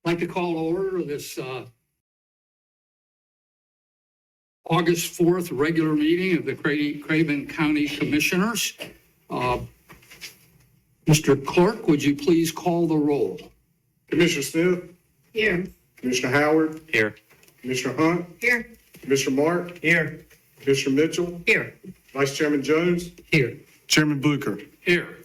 I'd like to call to order this August 4th regular meeting of the Craven County Commissioners. Mr. Clerk, would you please call the roll? Commissioner Smith? Here. Commissioner Howard? Here. Commissioner Hunt? Here. Commissioner Mark? Here. Commissioner Mitchell? Here. Vice Chairman Jones? Here. Chairman Blucher? Here.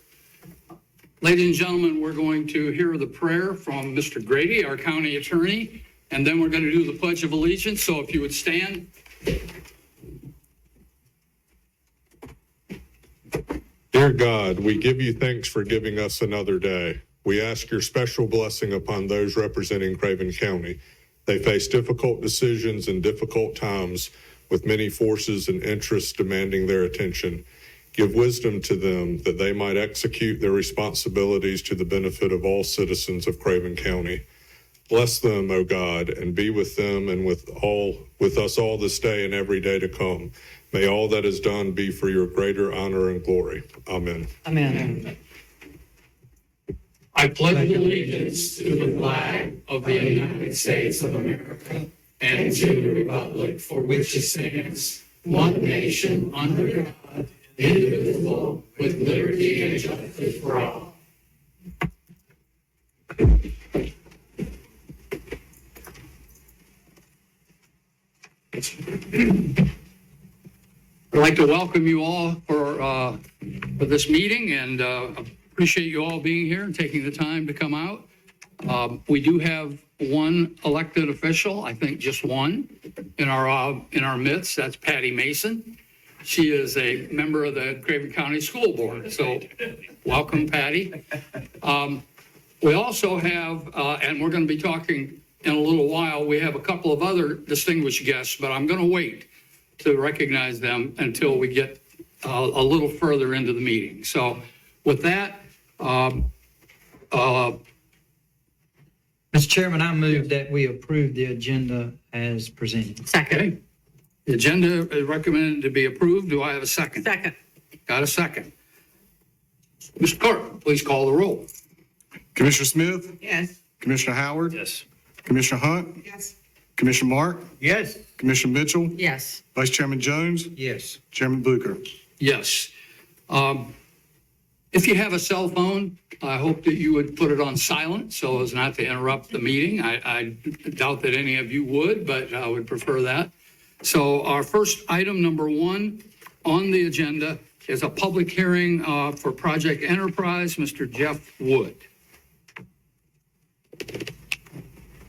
Ladies and gentlemen, we're going to hear the prayer from Mr. Grady, our county attorney, and then we're going to do the Pledge of Allegiance. So if you would stand. Dear God, we give you thanks for giving us another day. We ask your special blessing upon those representing Craven County. They face difficult decisions and difficult times with many forces and interests demanding their attention. Give wisdom to them that they might execute their responsibilities to the benefit of all citizens of Craven County. Bless them, O God, and be with them and with us all this day and every day to come. May all that is done be for your greater honor and glory. Amen. Amen. I pledge allegiance to the flag of the United States of America and to the republic for which it stands, one nation under God, indivisible, with liberty and justice for all. I'd like to welcome you all for this meeting and appreciate you all being here and taking the time to come out. We do have one elected official, I think just one, in our midst. That's Patty Mason. She is a member of the Craven County School Board. So welcome, Patty. We also have, and we're going to be talking in a little while, we have a couple of other distinguished guests, but I'm going to wait to recognize them until we get a little further into the meeting. So with that, Mr. Chairman, I move that we approve the agenda as presented. Second. okay, the agenda is recommended to be approved. Do I have a second? Second. Got a second. Mr. Clerk, please call the roll. Commissioner Smith? Yes. Commissioner Howard? Yes. Commissioner Hunt? Yes. Commissioner Mark? Yes. Commissioner Mitchell? Yes. Vice Chairman Jones? Yes. Chairman Blucher? Yes. If you have a cell phone, I hope that you would put it on silent so as not to interrupt the meeting. I doubt that any of you would, but I would prefer that. So our first item, number one on the agenda, is a public hearing for Project Enterprise. Mr. Jeff Wood.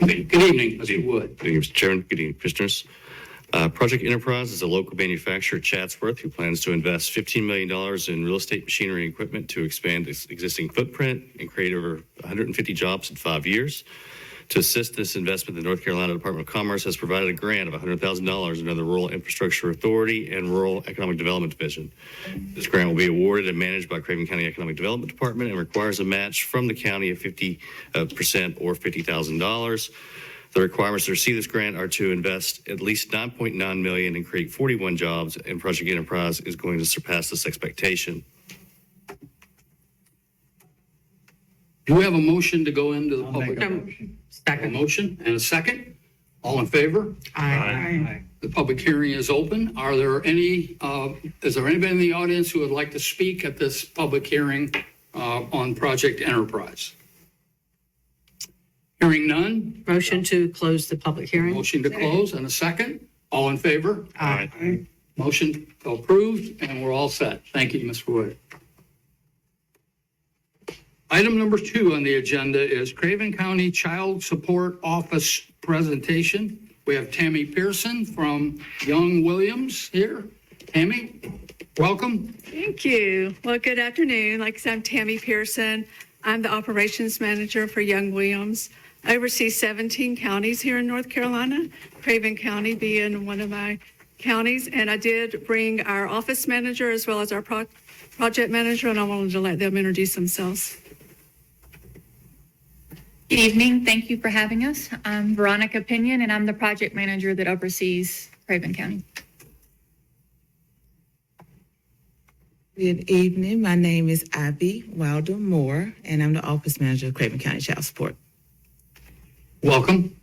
Good evening, Mr. Wood. Good evening, Mr. Chairman. Good evening, Commissioners. Project Enterprise is a local manufacturer, Chatsworth, who plans to invest $15 million in real estate machinery and equipment to expand its existing footprint and create over 150 jobs in 5 years. To assist this investment, the North Carolina Department of Commerce has provided a grant of $100,000 under the Rural Infrastructure Authority and Rural Economic Development Division. This grant will be awarded and managed by Craven County Economic Development Department and requires a match from the county of 50% or $50,000. The requirements to receive this grant are to invest at least $9.9 million and create 41 jobs, and Project Enterprise is going to surpass this expectation. Do we have a motion to go into the public? A Second. motion and a second. All in favor? Aye. The public hearing is open. Are there any, is there anybody in the audience who would like to speak at this public hearing on Project Enterprise? Hearing none. Motion to close the public hearing. Motion to close and a second. All in favor? Aye. Motion approved, and we're all set. Thank you, Mr. Wood. Item number 2 on the agenda is Craven County Child Support Office presentation. We have Tammy Pearson from Young Williams here. Tammy, welcome. Thank you. Well, good afternoon. Like I said, I'm Tammy Pearson. I'm the operations manager for Young Williams. I oversee 17 counties here in North Carolina, Craven County being one of my counties. And I did bring our office manager as well as our project manager, and I wanted to let them introduce themselves. Good evening. Thank you for having us. I'm Veronica Pinion, and I'm the project manager that oversees Craven County. Good evening. My name is Ivy Wilder Moore, and I'm the office manager of Craven County Child Support. Welcome.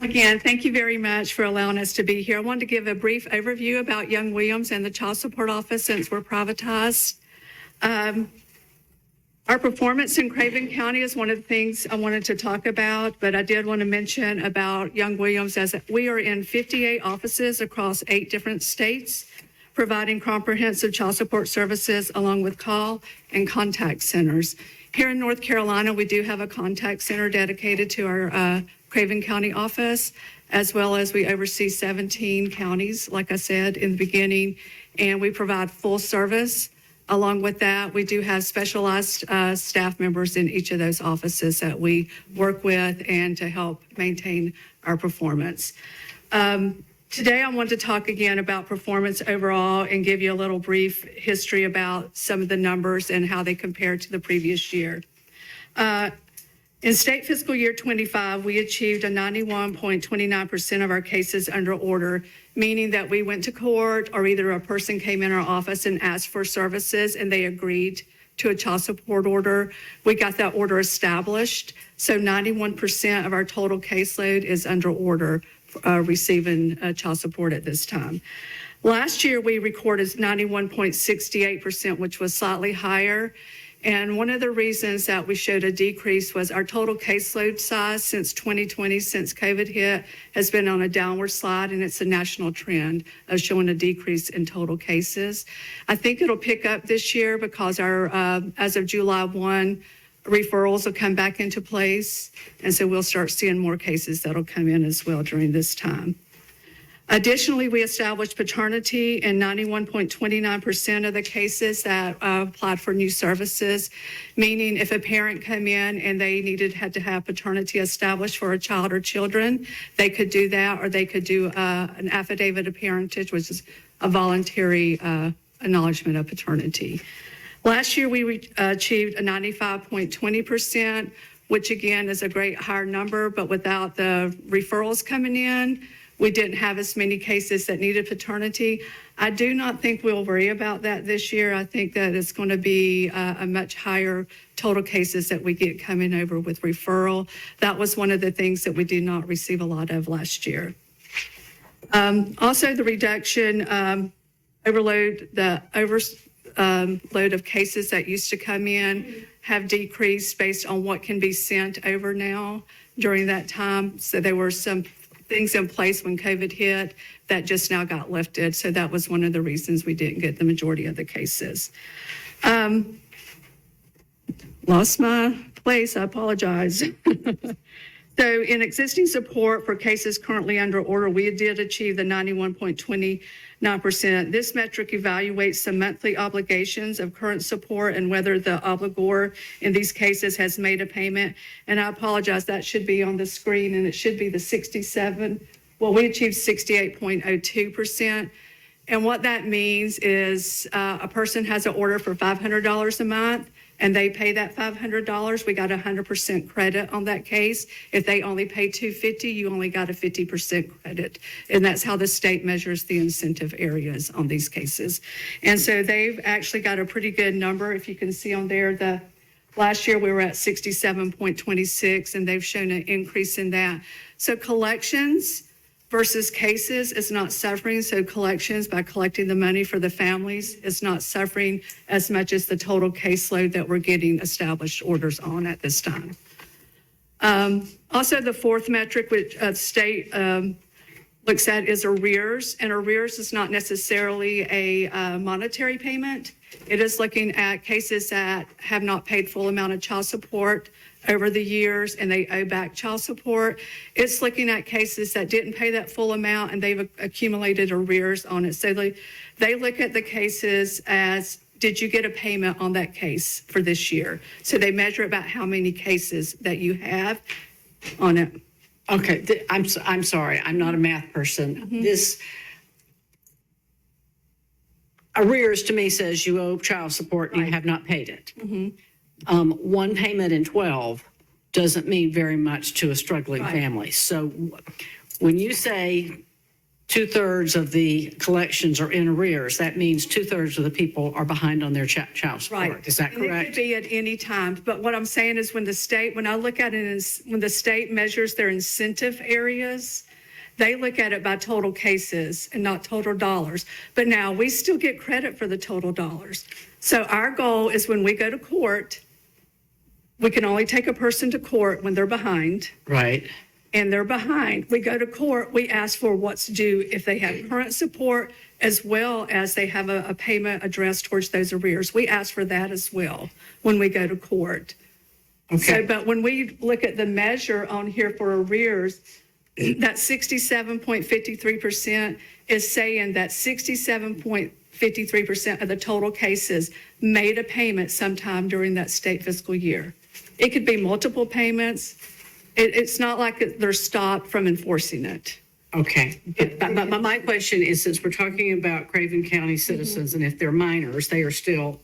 Again, thank you very much for allowing us to be here. I wanted to give a brief overview about Young Williams and the Child Support Office since we're privatized. Our performance in Craven County is one of the things I wanted to talk about, but I did want to mention about Young Williams as we are in 58 offices across 8 different states, providing comprehensive child support services along with call and contact centers. Here in North Carolina, we do have a contact center dedicated to our Craven County office, as well as we oversee 17 counties, like I said in the beginning, and we provide full service. Along with that, we do have specialized staff members in each of those offices that we work with and to help maintain our performance. Today, I want to talk again about performance overall and give you a little brief history about some of the numbers and how they compare to the previous year. In state fiscal year 25, we achieved a 91.29% of our cases under order, meaning that we went to court or either a person came in our office and asked for services and they agreed to a child support order. We got that order established. So 91% of our total caseload is under order receiving child support at this time. Last year, we recorded 91.68%, which was slightly higher. And one of the reasons that we showed a decrease was our total caseload size since 2020, since COVID hit, has been on a downward slide, and it's a national trend of showing a decrease in total cases. I think it'll pick up this year because our, as of July 1, referrals will come back into place, and so we'll start seeing more cases that'll come in as well during this time. Additionally, we established paternity in 91.29% of the cases that applied for new services, meaning if a parent come in and they had to have paternity established for a child or children, they could do that, or they could do an affidavit of parentage, which is a voluntary acknowledgement of paternity. Last year, we achieved a 95.20%, which again is a great higher number, but without the referrals coming in, we didn't have as many cases that needed paternity. I do not think we'll worry about that this year. I think that it's going to be a much higher total cases that we get coming over with referral. That was one of the things that we did not receive a lot of last year. Also, the reduction load of cases that used to come in have decreased based on what can be sent over now during that time. So there were some things in place when COVID hit that just now got lifted. So that was one of the reasons we didn't get the majority of the cases. Lost my place, I apologize. So in existing support for cases currently under order, we did achieve the 91.29%. This metric evaluates the monthly obligations of current support and whether the obligor in these cases has made a payment. And I apologize, that should be on the screen, and it should be the 67. Well, we achieved 68.02%. And what that means is a person has an order for $500 a month, and they pay that $500, we got 100% credit on that case. If they only pay $250, you only got a 50% credit. And that's how the state measures the incentive areas on these cases. And so they've actually got a pretty good number. If you can see on there, last year we were at 67.26, and they've shown an increase in that. So collections versus cases is not suffering. So collections, by collecting the money for the families, is not suffering as much as the total caseload that we're getting established orders on at this time. Also, the fourth metric, which state looks at, is arrears. And arrears is not necessarily a monetary payment. It is looking at cases that have not paid full amount of child support over the years and they owe back child support. It's looking at cases that didn't pay that full amount and they've accumulated arrears on it. So they look at the cases as, did you get a payment on that case for this year? So they measure about how many cases that you have on it. Okay, I'm sorry, I'm not a math person. This arrears to me says you owe child support and you have not paid it. One payment in 12 doesn't mean very much to a struggling family. So when you say 2/3 of the collections are in arrears. That means 2/3 of the people are behind on their child support. Right. Is that And it correct? could be at any time. But what I'm saying is when I look at it, when the state measures their incentive areas, they look at it by total cases and not total dollars. But now we still get credit for the total dollars. So our goal is when we go to court, we can only take a person to court when they're behind. Right. And they're behind. We go to court, we ask for what's due if they have current support as well as they have a payment addressed towards those arrears. We ask for that as well when we go to court. So, but when we look at the measure on here for arrears, that 67.53% is saying that 67.53% of the total cases made a payment sometime during that state fiscal year. It could be multiple payments. It's not like they're stopped from enforcing it. Okay. But my question is, since we're talking about Craven County citizens, and if they're minors, they are still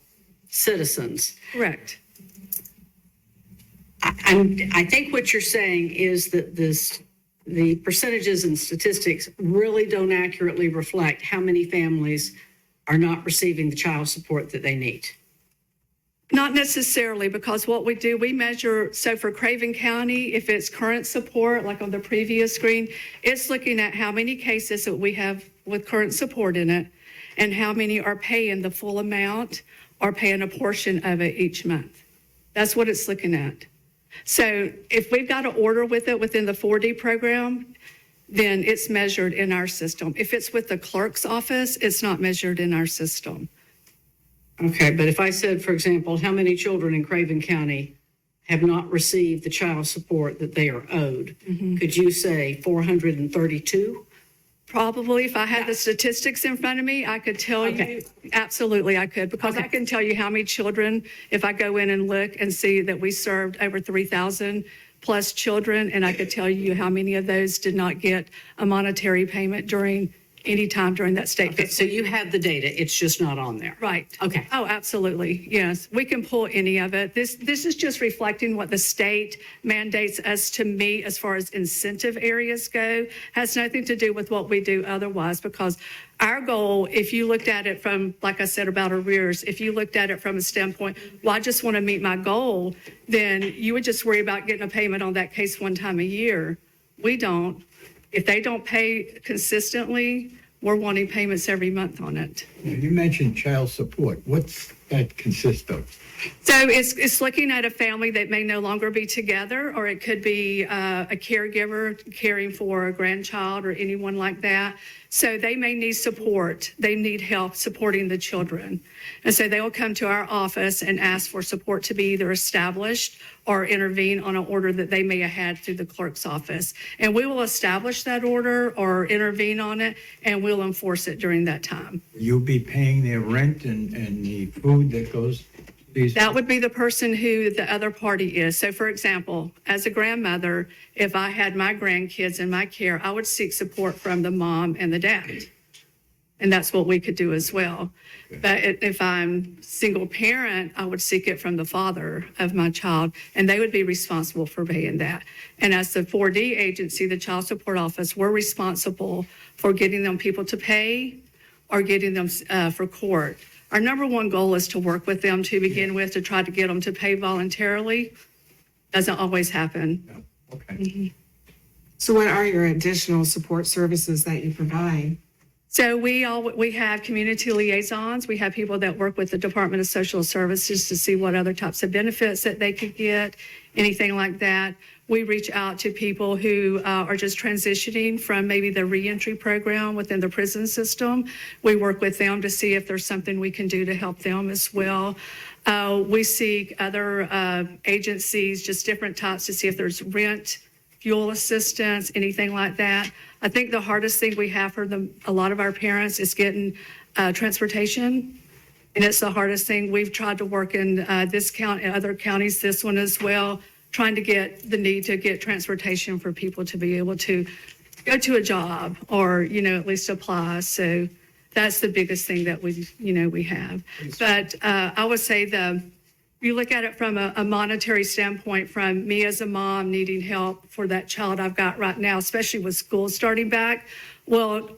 citizens. Correct. I think what you're saying is that the percentages and statistics really don't accurately reflect how many families are not receiving the child support that they need. Not necessarily, because what we do, we measure, so for Craven County, if it's current support, like on the previous screen, it's looking at how many cases that we have with current support in it and how many are paying the full amount or paying a portion of it each month. That's what it's looking at. So if we've got an order with it within the 4D program, then it's measured in our system. If it's with the clerk's office, it's not measured in our system. Okay, but if I said, for example, how many children in Craven County have not received the child support that they are owed, could you say 432? Probably, if I had the statistics in front of me, I could tell you. Absolutely, I could, because I can tell you how many children, if I go in and look and see that we served over 3,000 plus children, and I could tell you how many of those did not get a monetary payment during any time during that state. Okay, so you have the data, it's just not on there. Right. Okay. Oh, absolutely. Yes, we can pull any of it. This is just reflecting what the state mandates us to meet as far as incentive areas go. Has nothing to do with what we do otherwise, because our goal, if you looked at it from, like I said about arrears, if you looked at it from a standpoint, well, I just want to meet my goal, then you would just worry about getting a payment on that case one time a year. We don't. If they don't pay consistently, we're wanting payments every month on it. You mentioned child support. What's that consist of? So it's looking at a family that may no longer be together, or it could be a caregiver caring for a grandchild or anyone like that. So they may need support. They need help supporting the children. And so they will come to our office and ask for support to be either established or intervene on an order that they may have had through the clerk's office. And we will establish that order or intervene on it, and we'll enforce it during that time. You'll be paying their rent and the food that goes these. That would be the person who the other party is. So for example, as a grandmother, if I had my grandkids in my care, I would seek support from the mom and the dad. And that's what we could do as well. But if I'm single parent, I would seek it from the father of my child, and they would be responsible for paying that. And as the 4D agency, the Child Support Office, we're responsible for getting them people to pay or getting them for court. Our number one goal is to work with them to begin with, to try to get them to pay voluntarily. Doesn't always happen. Okay. So what are your additional support services that you provide? So we have community liaisons. We have people that work with the Department of Social Services to see what other types of benefits that they could get, anything like that. We reach out to people who are just transitioning from maybe the reentry program within the prison system. We work with them to see if there's something we can do to help them as well. We seek other agencies, just different types, to see if there's rent, fuel assistance, anything like that. I think the hardest thing we have for a lot of our parents is getting transportation. And it's the hardest thing. We've tried to work in this county, other counties, this one as well, trying to get the need to get transportation for people to be able to go to a job or, at least apply. So that's the biggest thing that we have. But I would say you look at it from a monetary standpoint, from me as a mom needing help for that child I've got right now, especially with school starting back. Well,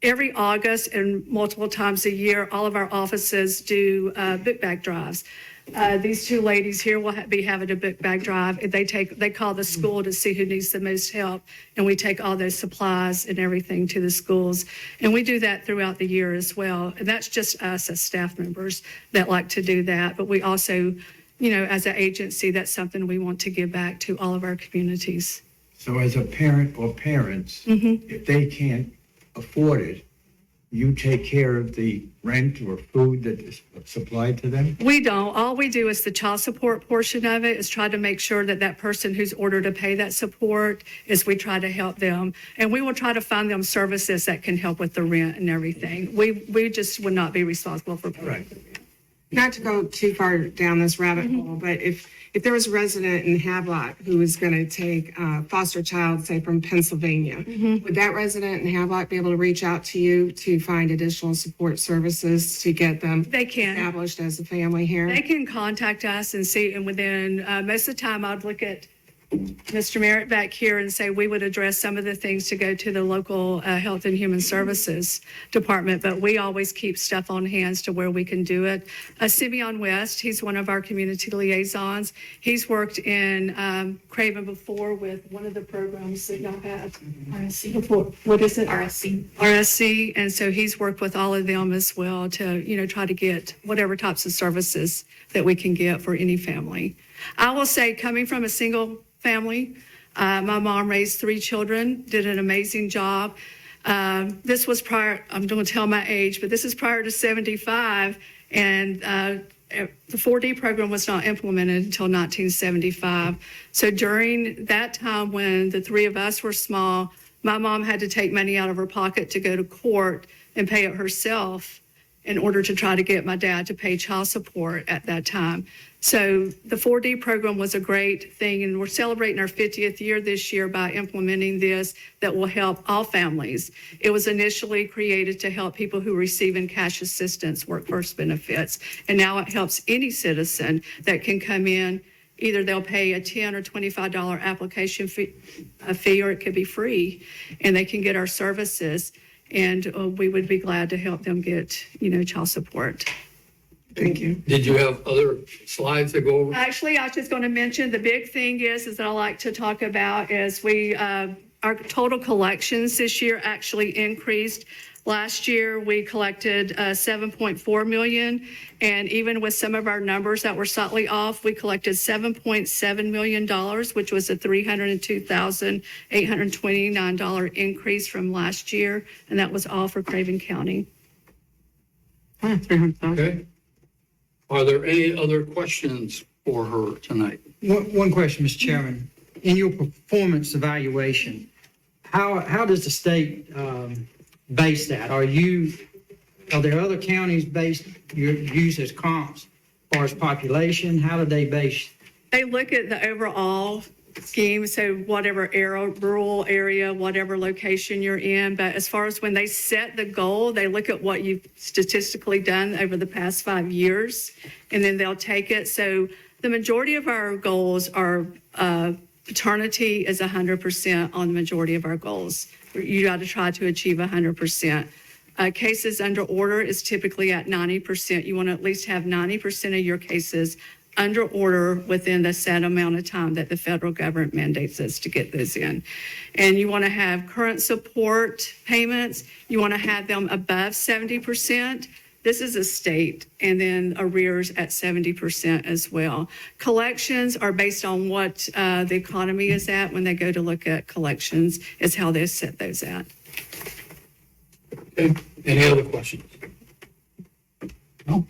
every August and multiple times a year, all of our offices do book bag drives. These two ladies here will be having a book bag drive. They call the school to see who needs the most help, and we take all those supplies and everything to the schools. And we do that throughout the year as well. And that's just us as staff members that like to do that. But we also, as an agency, that's something we want to give back to all of our communities. So as a parent or parents, if they can't afford it, you take care of the rent or food that is supplied to them? We don't. All we do is the child support portion of it is try to make sure that that person who's ordered to pay that support is we try to help them. And we will try to find them services that can help with the rent and everything. We just would not be responsible for paying Right. the rent. Not to go too far down this rabbit hole, but if there was a resident in Havelock who was going to take a foster child, say from Pennsylvania, would that resident in Havelock be able to reach out to you to find additional support services to get them They can. established as a family here? They can contact us and see, and within, most of the time, I'd look at Mr. Merritt back here and say we would address some of the things to go to the local Health and Human Services Department, but we always keep stuff on hands to where we can do it. Simeon West, he's one of our community liaisons. He's worked in Craven before with one of the programs that y'all have. RSC. Before. What is it? RSC. RSC, and so he's worked with all of them as well to, try to get whatever types of services that we can get for any family. I will say, coming from a single family, my mom raised 3 children, did an amazing job. This was prior, I'm going to tell my age, but this is prior to 75, and the 4D program was not implemented until 1975. So during that time when the 3 of us were small, my mom had to take money out of her pocket to go to court and pay it herself in order to try to get my dad to pay child support at that time. So the 4D program was a great thing, and we're celebrating our 50th year this year by implementing this that will help all families. It was initially created to help people who receive in cash assistance, workforce benefits, and now it helps any citizen that can come in. Either they'll pay a $10 or $25 application fee, or it could be free, and they can get our services. And we would be glad to help them get, child support. Thank you. Did you have other slides that go over? Actually, I was just going to mention, the big thing is that I like to talk about is our total collections this year actually increased. Last year, we collected $7.4 million, and even with some of our numbers that were slightly off, we collected $7.7 million, which was a $302,829 increase from last year, and that was all for Craven County. Okay. Are there any other questions for her tonight? One question, Mr. Chairman. In your performance evaluation, how does the state base that? Are there other counties based, you use as comps as far as population? How do they base? They look at the overall scheme, so whatever rural area, whatever location you're in. But as far as when they set the goal, they look at what you've statistically done over the past 5 years, and then they'll take it. So the majority of our goals are paternity is 100% on the majority of our goals. You got to try to achieve 100%. Cases under order is typically at 90%. You want to at least have 90% of your cases under order within the set amount of time that the federal government mandates us to get those in. And you want to have current support payments. You want to have them above 70%. This is a state, and then arrears at 70% as well. Collections are based on what the economy is at when they go to look at collections, is how they set those at. Okay. Any other questions? No?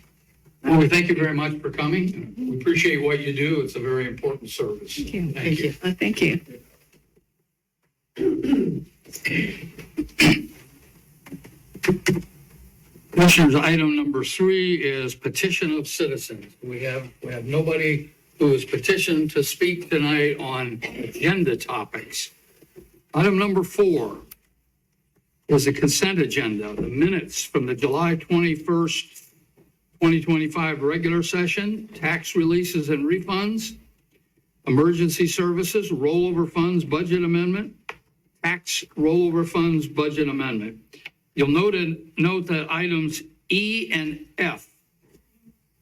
Well, we thank you very much for coming. We appreciate what you do. It's a very important service. Thank you. Thank you. Thank you. Commissioners, item number 3 is petition of citizens. We have nobody who is petitioned to speak tonight on agenda topics. Item number 4 is a consent agenda, the minutes from the July 21st, 2025 regular session, tax releases and refunds, emergency services, rollover funds budget amendment, tax rollover funds budget amendment. You'll note that items E and F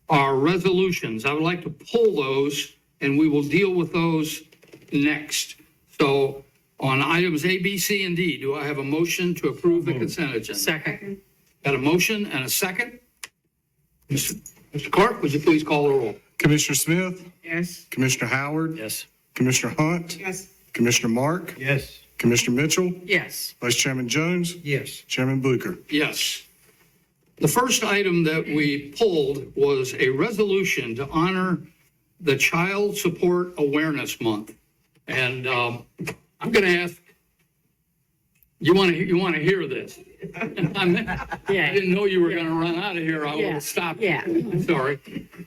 are resolutions. I would like to pull those, and we will deal with those next. So on items A, B, C, and D, do I have a motion to approve the consent agenda? Second. Got a motion and a second? Mr. Clerk, would you please call the roll? Commissioner Smith, Yes. Commissioner Howard, Yes. Commissioner Hunt, Yes. Commissioner Mark, Yes. Commissioner Mitchell, Yes. Vice Chairman Jones, Yes. Chairman Blucher. Yes. The first item that we pulled was a resolution to honor the Child Support Awareness Month. And I'm going to ask, you want to hear this? I didn't know you were going to run out of here. I will stop. Yeah. I'm sorry.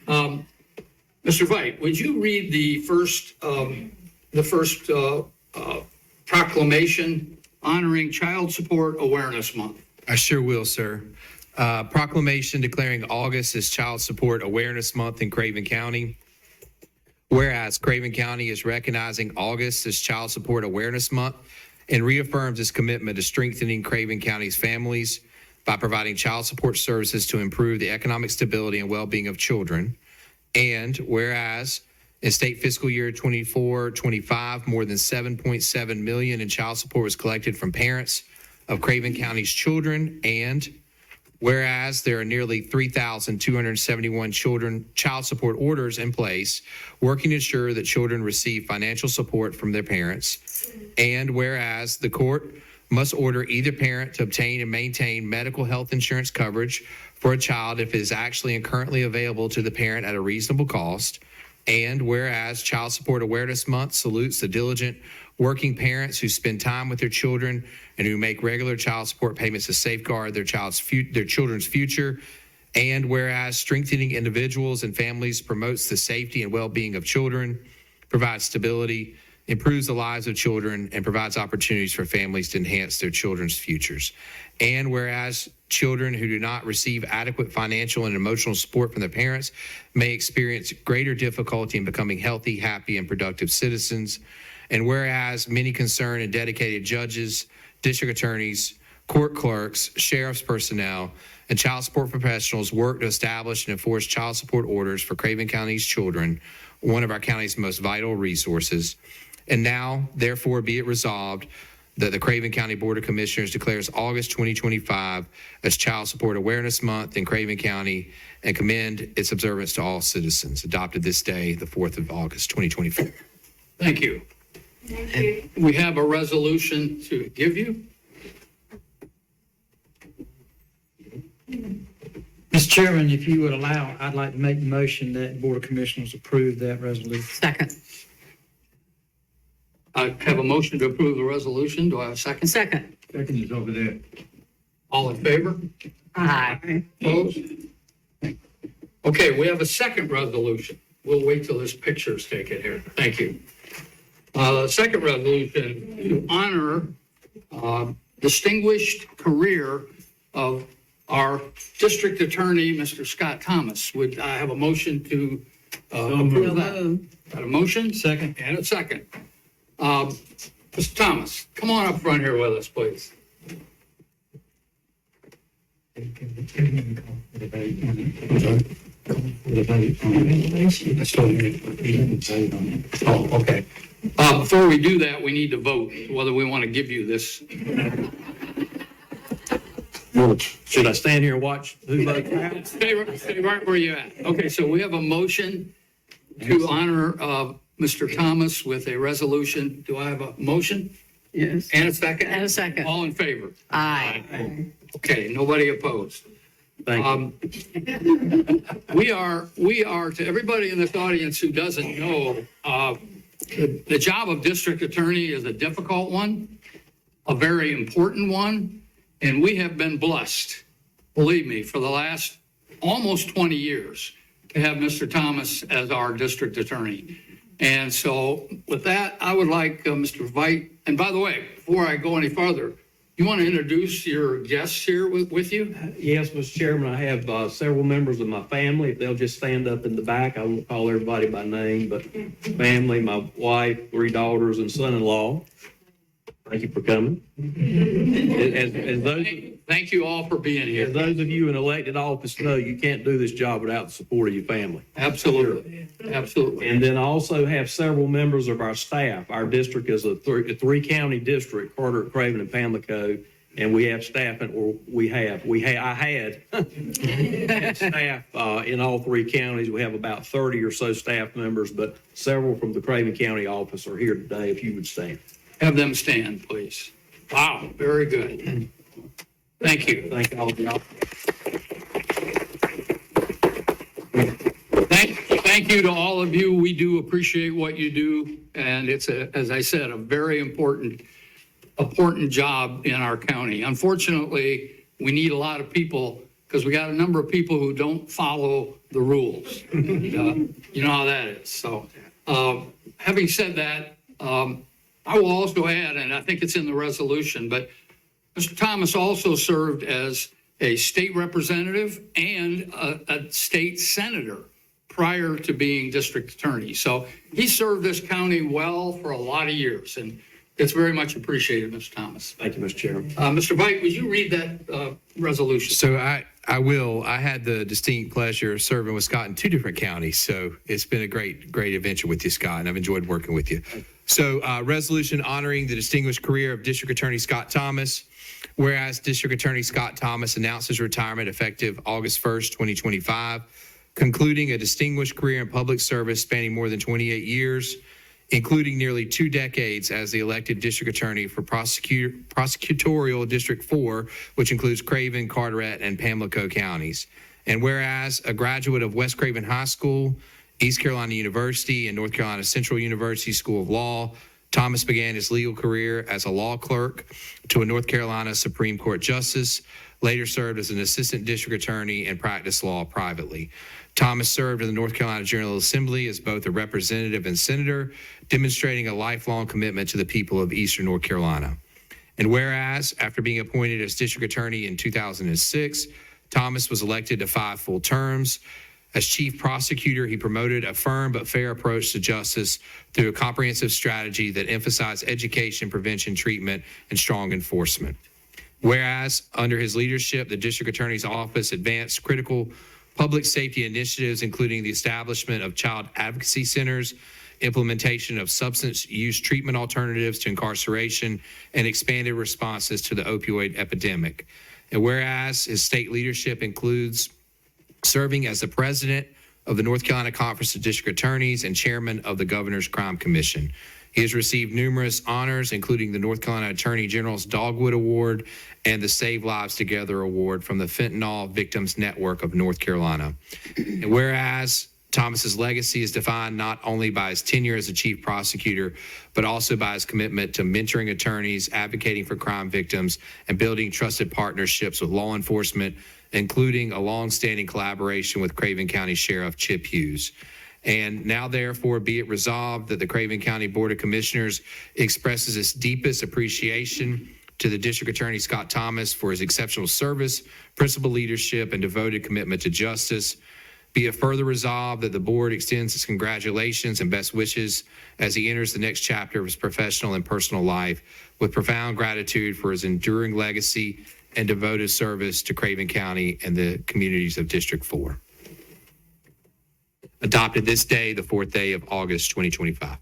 Mr. Veit, would you read the first proclamation honoring Child Support Awareness Month? I sure will, sir. Proclamation declaring August as Child Support Awareness Month in Craven County. Whereas Craven County is recognizing August as Child Support Awareness Month and reaffirms its commitment to strengthening Craven County's families by providing child support services to improve the economic stability and well-being of children. And whereas in state fiscal year 24-25, more than $7.7 million in child support was collected from parents of Craven County's children. And whereas there are nearly 3,271 child support orders in place, working to ensure that children receive financial support from their parents. And whereas the court must order either parent to obtain and maintain medical health insurance coverage for a child if it is actually and currently available to the parent at a reasonable cost. And whereas Child Support Awareness Month salutes the diligent working parents who spend time with their children and who make regular child support payments to safeguard their children's future. And whereas strengthening individuals and families promotes the safety and well-being of children, provides stability, improves the lives of children, and provides opportunities for families to enhance their children's futures. And whereas children who do not receive adequate financial and emotional support from their parents may experience greater difficulty in becoming healthy, happy, and productive citizens. And whereas many concerned and dedicated judges, district attorneys, court clerks, sheriff's personnel, and child support professionals work to establish and enforce child support orders for Craven County's children, one of our county's most vital resources. And now, therefore, be it resolved that the Craven County Board of Commissioners declares August 2025 as Child Support Awareness Month in Craven County and commend its observance to all citizens. Adopted this day, the 4th of August, 2024. Thank you. Thank you. We have a resolution to give you. Mr. Chairman, if you would allow, I'd like to make the motion that the Board of Commissioners approve that resolution. Second. I have a motion to approve the resolution. Do I have a second? Second. Second is over there. All in favor? Aye. Opposed? Okay, we have a second resolution. We'll wait till this picture is taken here. Thank you. Second resolution to honor distinguished career of our district attorney, Mr. Scott Thomas. Would I have a motion to approve that? Got a motion? Second. And a second. Mr. Thomas, come on up front here with us, please. Oh, okay. Before we do that, we need to vote whether we want to give you this. Should I stand here and watch who votes? Stay right where you're at. Okay, so we have a motion to honor Mr. Thomas with a resolution. Do I have a motion? Yes. And a second? And a second. All in favor? Aye. Okay, nobody opposed. Thank you. We are, to everybody in this audience who doesn't know, the job of district attorney is a difficult one, a very important one, and we have been blessed, believe me, for the last almost 20 years to have Mr. Thomas as our district attorney. And so with that, I would like Mr. Veit, and by the way, before I go any farther, you want to introduce your guests here with you? Yes, Mr. Chairman, I have several members of my family. If they'll just stand up in the back, I won't call everybody by name, but family, my wife, 3 daughters, and son-in-law. Thank you for coming. As those, Thank you all for being here. As those of you in elected office know, you can't do this job without the support of your family. Absolutely. Absolutely. And then I also have several members of our staff. Our district is a three-county district, Carteret, Craven, and Pamlico. And we have staff, I had staff in all three counties. We have about 30 or so staff members, but several from the Craven County office are here today, if you would stand. Have them stand, please. Wow, very good. Thank you. Thank all of y'all. Thank you to all of you. We do appreciate what you do. And it's, as I said, a very important job in our county. Unfortunately, we need a lot of people because we got a number of people who don't follow the rules. And, you know how that is. So having said that, I will also add, and I think it's in the resolution, but Mr. Thomas also served as a state representative and a state senator prior to being district attorney. So he served this county well for a lot of years, and it's very much appreciated, Mr. Thomas. Thank you, Mr. Chairman. Mr. Vite, would you read that resolution? So I will. I had the distinct pleasure of serving with Scott in two different counties. So it's been a great adventure with you, Scott, and I've enjoyed working with you. So resolution honoring the distinguished career of District Attorney Scott Thomas. Whereas District Attorney Scott Thomas announced his retirement effective August 1st, 2025, concluding a distinguished career in public service spanning more than 28 years, including nearly 2 decades as the elected district attorney for prosecutorial District 4, which includes Craven, Carteret, and Pamlico counties. And whereas a graduate of West Craven High School, East Carolina University, and North Carolina Central University School of Law, Thomas began his legal career as a law clerk to a North Carolina Supreme Court justice, later served as an assistant district attorney and practiced law privately. Thomas served in the North Carolina General Assembly as both a representative and senator, demonstrating a lifelong commitment to the people of Eastern North Carolina. And whereas, after being appointed as district attorney in 2006, Thomas was elected to 5 full terms. As chief prosecutor, he promoted a firm but fair approach to justice through a comprehensive strategy that emphasized education, prevention, treatment, and strong enforcement. Whereas, under his leadership, the district attorney's office advanced critical public safety initiatives, including the establishment of child advocacy centers, implementation of substance use treatment alternatives to incarceration, and expanded responses to the opioid epidemic. And whereas his state leadership includes serving as the president of the North Carolina Conference of District Attorneys and chairman of the Governor's Crime Commission. He has received numerous honors, including the North Carolina Attorney General's Dogwood Award and the Save Lives Together Award from the Fentanyl Victims Network of North Carolina. And whereas Thomas's legacy is defined not only by his tenure as a chief prosecutor, but also by his commitment to mentoring attorneys, advocating for crime victims, and building trusted partnerships with law enforcement, including a long-standing collaboration with Craven County Sheriff Chip Hughes. And now, therefore, be it resolved that the Craven County Board of Commissioners expresses its deepest appreciation to the District Attorney Scott Thomas for his exceptional service, principled leadership, and devoted commitment to justice. Be it further resolved that the board extends its congratulations and best wishes as he enters the next chapter of his professional and personal life, with profound gratitude for his enduring legacy and devoted service to Craven County and the communities of District 4. Adopted this day, the 4th day of August, 2025.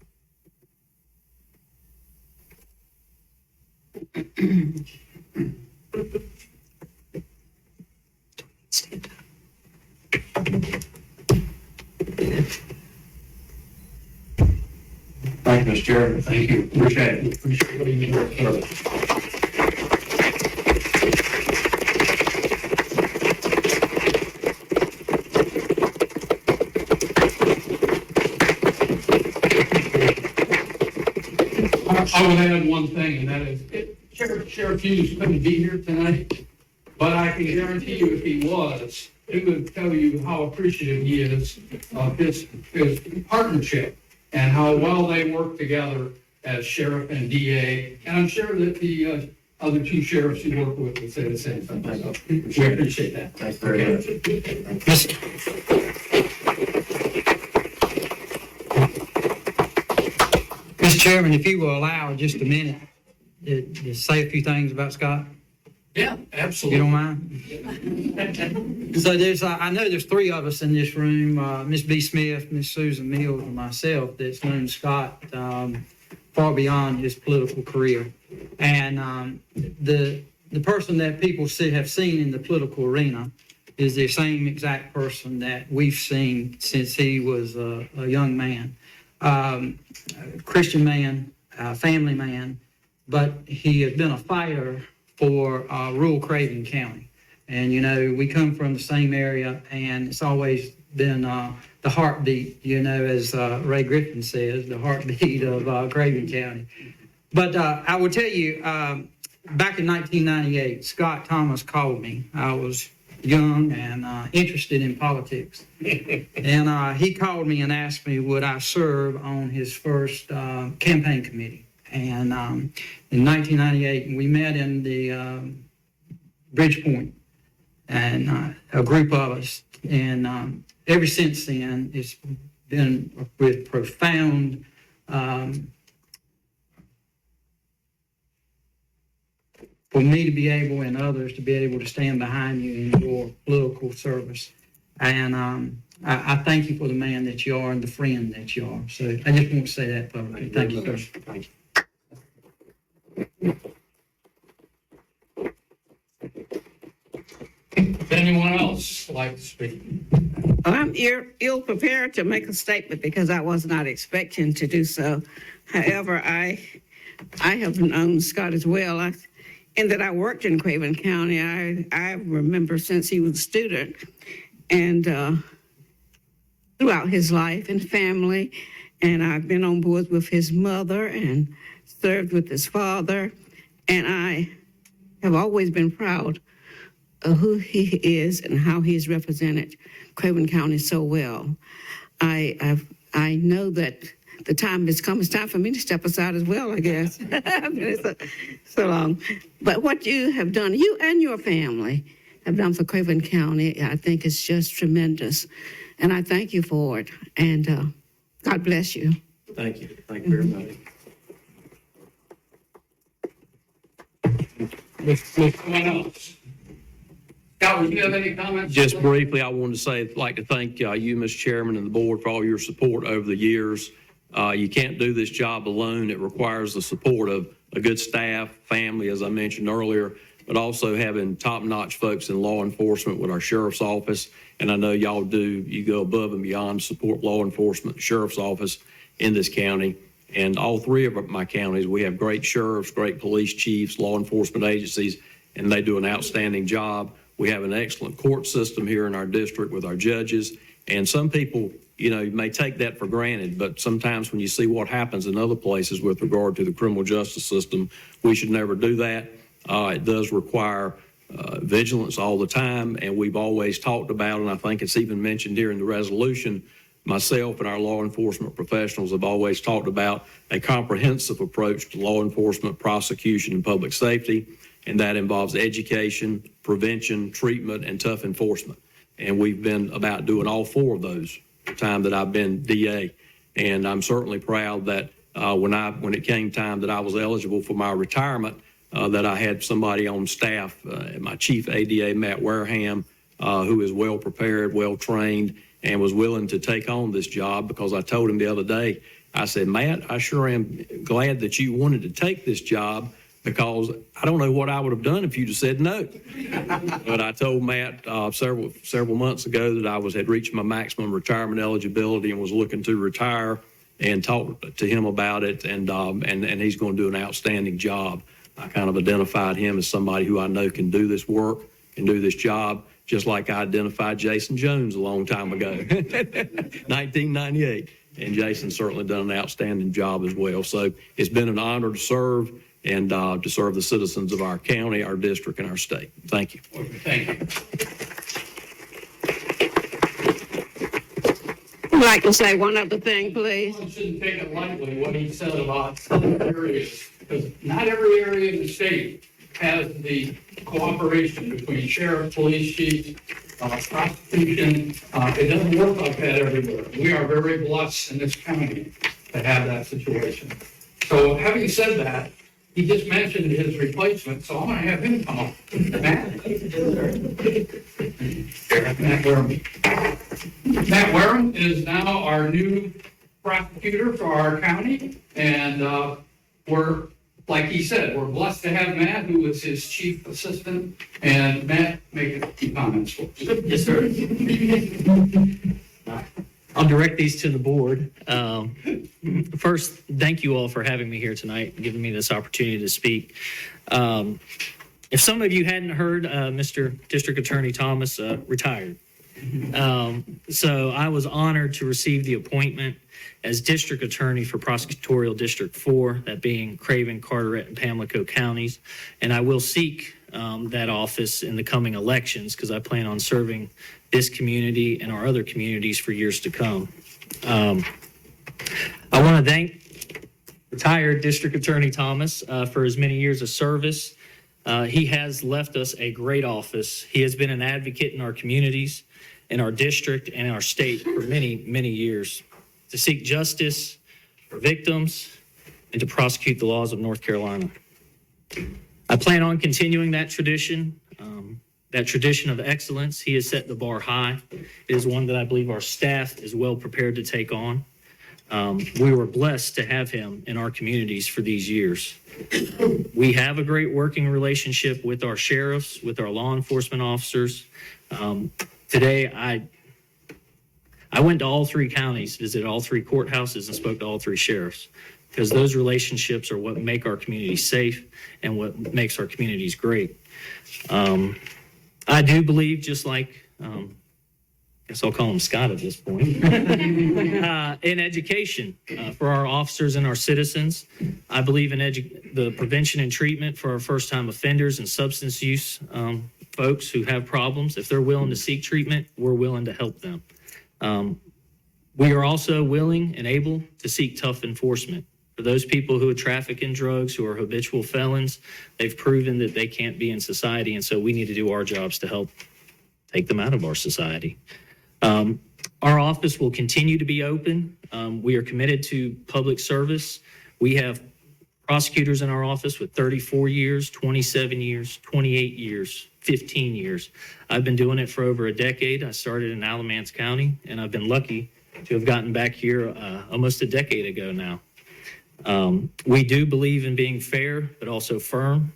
Thank you, Mr. Chairman. Thank you. Appreciate it. Appreciate what you do. I would add one thing, and that is Sheriff Hughes couldn't be here tonight, but I can guarantee you if he was, he would tell you how appreciative he is of his partnership and how well they work together as sheriff and DA. And I'm sure that the other 2 sheriffs you work with would say the same thing. So we appreciate that. Thanks very much. Mr. Chairman, if you will allow just a minute to say a few things about Scott. Yeah, You absolutely. don't mind? So I know there's three of us in this room, Miss B. Smith, Miss Susan Mills, and myself, that's known Scott far beyond his political career. And the person that people have seen in the political arena is the same exact person that we've seen since he was a young man. Christian man, family man, but he has been a fighter for rural Craven County. And, you know, we come from the same area, and it's always been the heartbeat, you know, as Ray Griffin says, the heartbeat of Craven County. But I will tell you, back in 1998, Scott Thomas called me. I was young and interested in politics. And he called me and asked me would I serve on his first campaign committee. And in 1998, we met in the Bridgepoint, and a group of us. And ever since then, it's been with profound for me to be able and others to be able to stand behind you in your political service. And I thank you for the man that you are and the friend that you are. So I just want to say that publicly. Thank you, sir. Thank you. If anyone else would like to speak? I'm ill prepared to make a statement because I was not expecting to do so. However, I have known Scott as well, in that I worked in Craven County. I remember since he was a student and throughout his life and family. And I've been on board with his mother and served with his father. And I have always been proud of who he is and how he's represented Craven County so well. I know that the time has come. It's time for me to step aside as well, I guess. I've been so long. But what you have done, you and your family have done for Craven County, I think is just tremendous. And I thank you for it. And God bless you. Thank you. Thank you very much. Anyone else? Scott, would you have any comments? Just briefly, I wanted to say, I'd like to thank you, Mr. Chairman, and the board for all your support over the years. You can't do this job alone. It requires the support of a good staff, family, as I mentioned earlier, but also having top-notch folks in law enforcement with our sheriff's office. And I know y'all you go above and beyond to support law enforcement, sheriff's office in this county. And all three of my counties, we have great sheriffs, great police chiefs, law enforcement agencies, and they do an outstanding job. We have an excellent court system here in our district with our judges. And some people, you know, may take that for granted, but sometimes when you see what happens in other places with regard to the criminal justice system, we should never do that. It does require vigilance all the time, and we've always talked about, and I think it's even mentioned here in the resolution, myself and our law enforcement professionals have always talked about a comprehensive approach to law enforcement, prosecution, and public safety, and that involves education, prevention, treatment, and tough enforcement. And we've been about doing all four of those the time that I've been DA. And I'm certainly proud that when it came time that I was eligible for my retirement, that I had somebody on staff, my chief ADA, Matt Wareham, who is well prepared, well trained, and was willing to take on this job, because I told him the other day, I said, Matt, I sure am glad that you wanted to take this job, because I don't know what I would have done if you'd have said no. But I told Matt several months ago that I had reached my maximum retirement eligibility and was looking to retire, and talked to him about it, and he's going to do an outstanding job. I kind of identified him as somebody who I know can do this work and do this job, just like I identified Jason Jones a long time ago, 1998. And Jason's certainly done an outstanding job as well. So it's been an honor to serve, and to serve the citizens of our county, our district, and our state. Thank you. Thank you. I'd like to say one other thing, please. One shouldn't take it lightly what he said about some areas, because not every area in the state has the cooperation between sheriff, police chief, prosecution. It doesn't work like that everywhere. We are very blessed in this county to have that situation. So having said that, he just mentioned his replacement, so I'm gonna have him come up. Matt? Matt Wareham. Matt Wareham is now our new prosecutor for our county, and we're, like he said, we're blessed to have Matt, who was his chief assistant, and Matt, make a few comments for us. Yes, sir. I'll direct these to the board. First, thank you all for having me here tonight, giving me this opportunity to speak. If some of you hadn't heard, Mr. District Attorney Thomas retired. So I was honored to receive the appointment as District Attorney for Prosecutorial District 4, that being Craven, Carteret, and Pamlico counties. And I will seek that office in the coming elections because I plan on serving this community and our other communities for years to come. I want to thank retired District Attorney Thomas for his many years of service. He has left us a great office. He has been an advocate in our communities, in our district, and in our state for many, many years to seek justice for victims and to prosecute the laws of North Carolina. I plan on continuing that tradition of excellence. He has set the bar high. It is one that I believe our staff is well prepared to take on. We were blessed to have him in our communities for these years. We have a great working relationship with our sheriffs, with our law enforcement officers. Today, I went to all 3 counties, visited all 3 courthouses, and spoke to all 3 sheriffs because those relationships are what make our communities safe and what makes our communities great. I do believe, just like, I guess I'll call him Scott at this point, in education for our officers and our citizens. I believe in the prevention and treatment for our first-time offenders and substance use folks who have problems. If they're willing to seek treatment, we're willing to help them. We are also willing and able to seek tough enforcement. For those people who traffic in drugs, who are habitual felons, they've proven that they can't be in society, and so we need to do our jobs to help take them out of our society. Our office will continue to be open. We are committed to public service. We have prosecutors in our office with 34 years, 27 years, 28 years, 15 years. I've been doing it for over a decade. I started in Alamance County, and I've been lucky to have gotten back here almost a decade ago now. We do believe in being fair, but also firm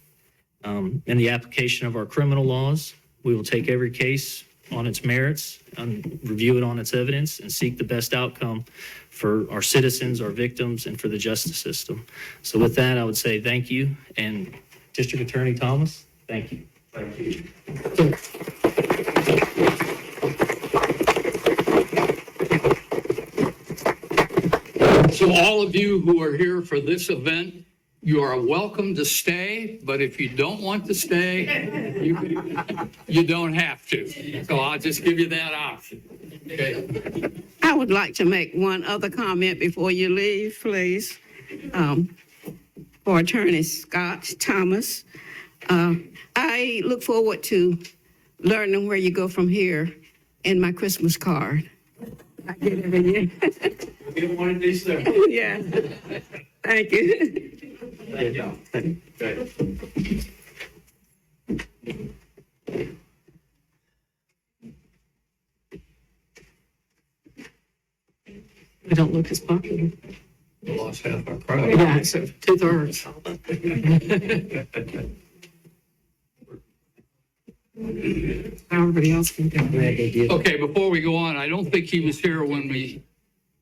in the application of our criminal laws. We will take every case on its merits and review it on its evidence and seek the best outcome for our citizens, our victims, and for the justice system. So with that, I would say thank you. And District Attorney Thomas, thank you. Thank you. So all of you who are here for this event, you are welcome to stay, but if you don't want to stay, you don't have to. So I'll just give you that option. Okay. I would like to make one other comment before you leave, please. For Attorney Scott Thomas, I look forward to learning where you go from here in my Christmas card. I get it every year. Get one of these there. Yeah. Thank you. Thank you. We don't look as popular. We lost half our crowd. Yeah, so 2/3. Everybody else can go. Okay, before we go on, I don't think he was here when we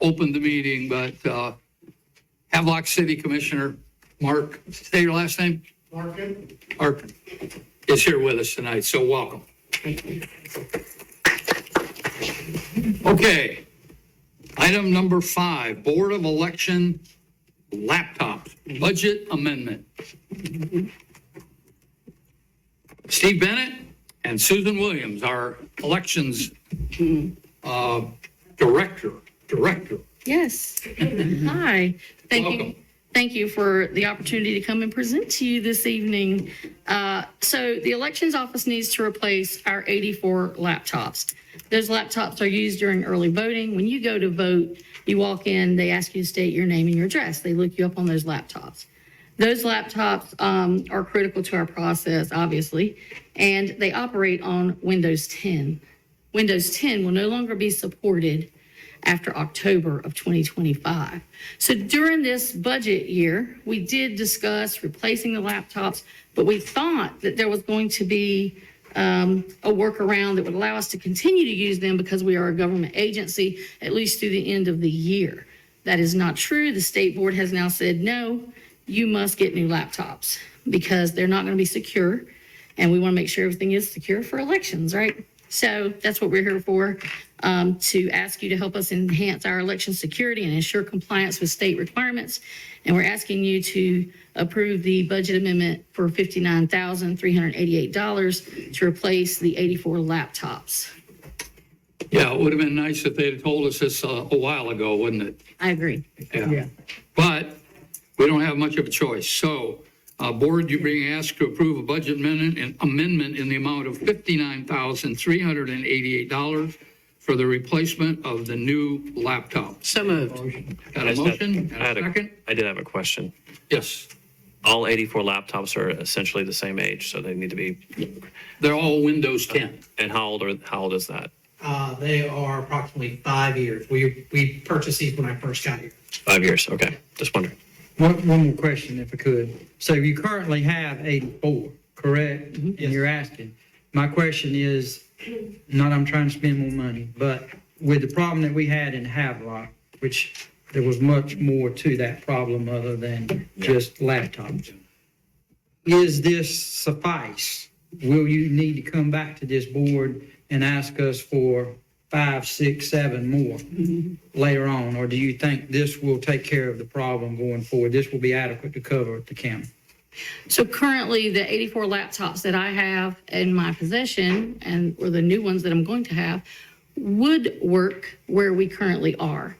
opened the meeting, but Havelock City Commissioner Mark, say your last name? Mark is here with us tonight, so welcome. Okay, item number 5, Board of Election laptops, budget amendment. Steve Bennett and Susan Williams, our elections director. Yes. Hi. Thank Welcome. you. Thank you for the opportunity to come and present to you this evening. So the elections office needs to replace our 84 laptops. Those laptops are used during early voting. When you go to vote, you walk in, they ask you to state your name and your address. They look you up on those laptops. Those laptops are critical to our process, obviously, and they operate on Windows 10. Windows 10 will no longer be supported after October of 2025. So during this budget year, we did discuss replacing the laptops, but we thought that there was going to be a workaround that would allow us to continue to use them because we are a government agency, at least through the end of the year. That is not true. The state board has now said, no, you must get new laptops because they're not going to be secure. And we want to make sure everything is secure for elections, right? So that's what we're here for, to ask you to help us enhance our election security and ensure compliance with state requirements. And we're asking you to approve the budget amendment for $59,388 to replace the 84 laptops. Yeah, it would have been nice if they'd told us this a while ago, wouldn't it? I agree. Yeah. But we don't have much of a choice. So, board, you're being asked to approve a budget amendment in the amount of $59,388 for the replacement of the new laptop. So moved. Got a motion and a second? I did have a question. Yes, All 84 laptops are essentially the same age, so they need to be, they're all Windows 10. and how old is that? They are approximately 5 years. We purchased these when I first got here. 5 years, okay, just wondering. One more question, if I could. So you currently have 84, correct? And you're asking. My question is, not I'm trying to spend more money, but with the problem that we had in Havelock, which there was much more to that problem other than just laptops. Is this suffice? Will you need to come back to this board and ask us for 5, 6, 7 more later on? Or do you think this will take care of the problem going forward? This will be adequate to cover the county? So currently, the 84 laptops that I have in my possession, or the new ones that I'm going to have, would work where we currently are.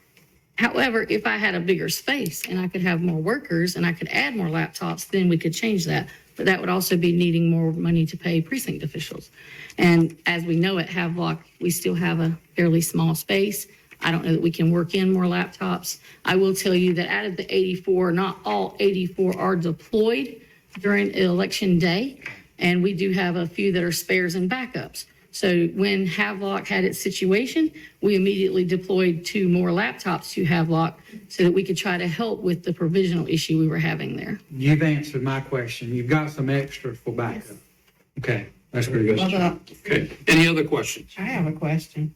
However, if I had a bigger space and I could have more workers and I could add more laptops, then we could change that. But that would also be needing more money to pay precinct officials. And as we know at Havelock, we still have a fairly small space. I don't know that we can work in more laptops. I will tell you that out of the 84, not all 84 are deployed during election day. And we do have a few that are spares and backups. So when Havelock had its situation, we immediately deployed 2 more laptops to Havelock so that we could try to help with the provisional issue we were having there. You've answered my question. You've got some extra for backup. Okay, that's very good. Okay, any other questions? I have a question.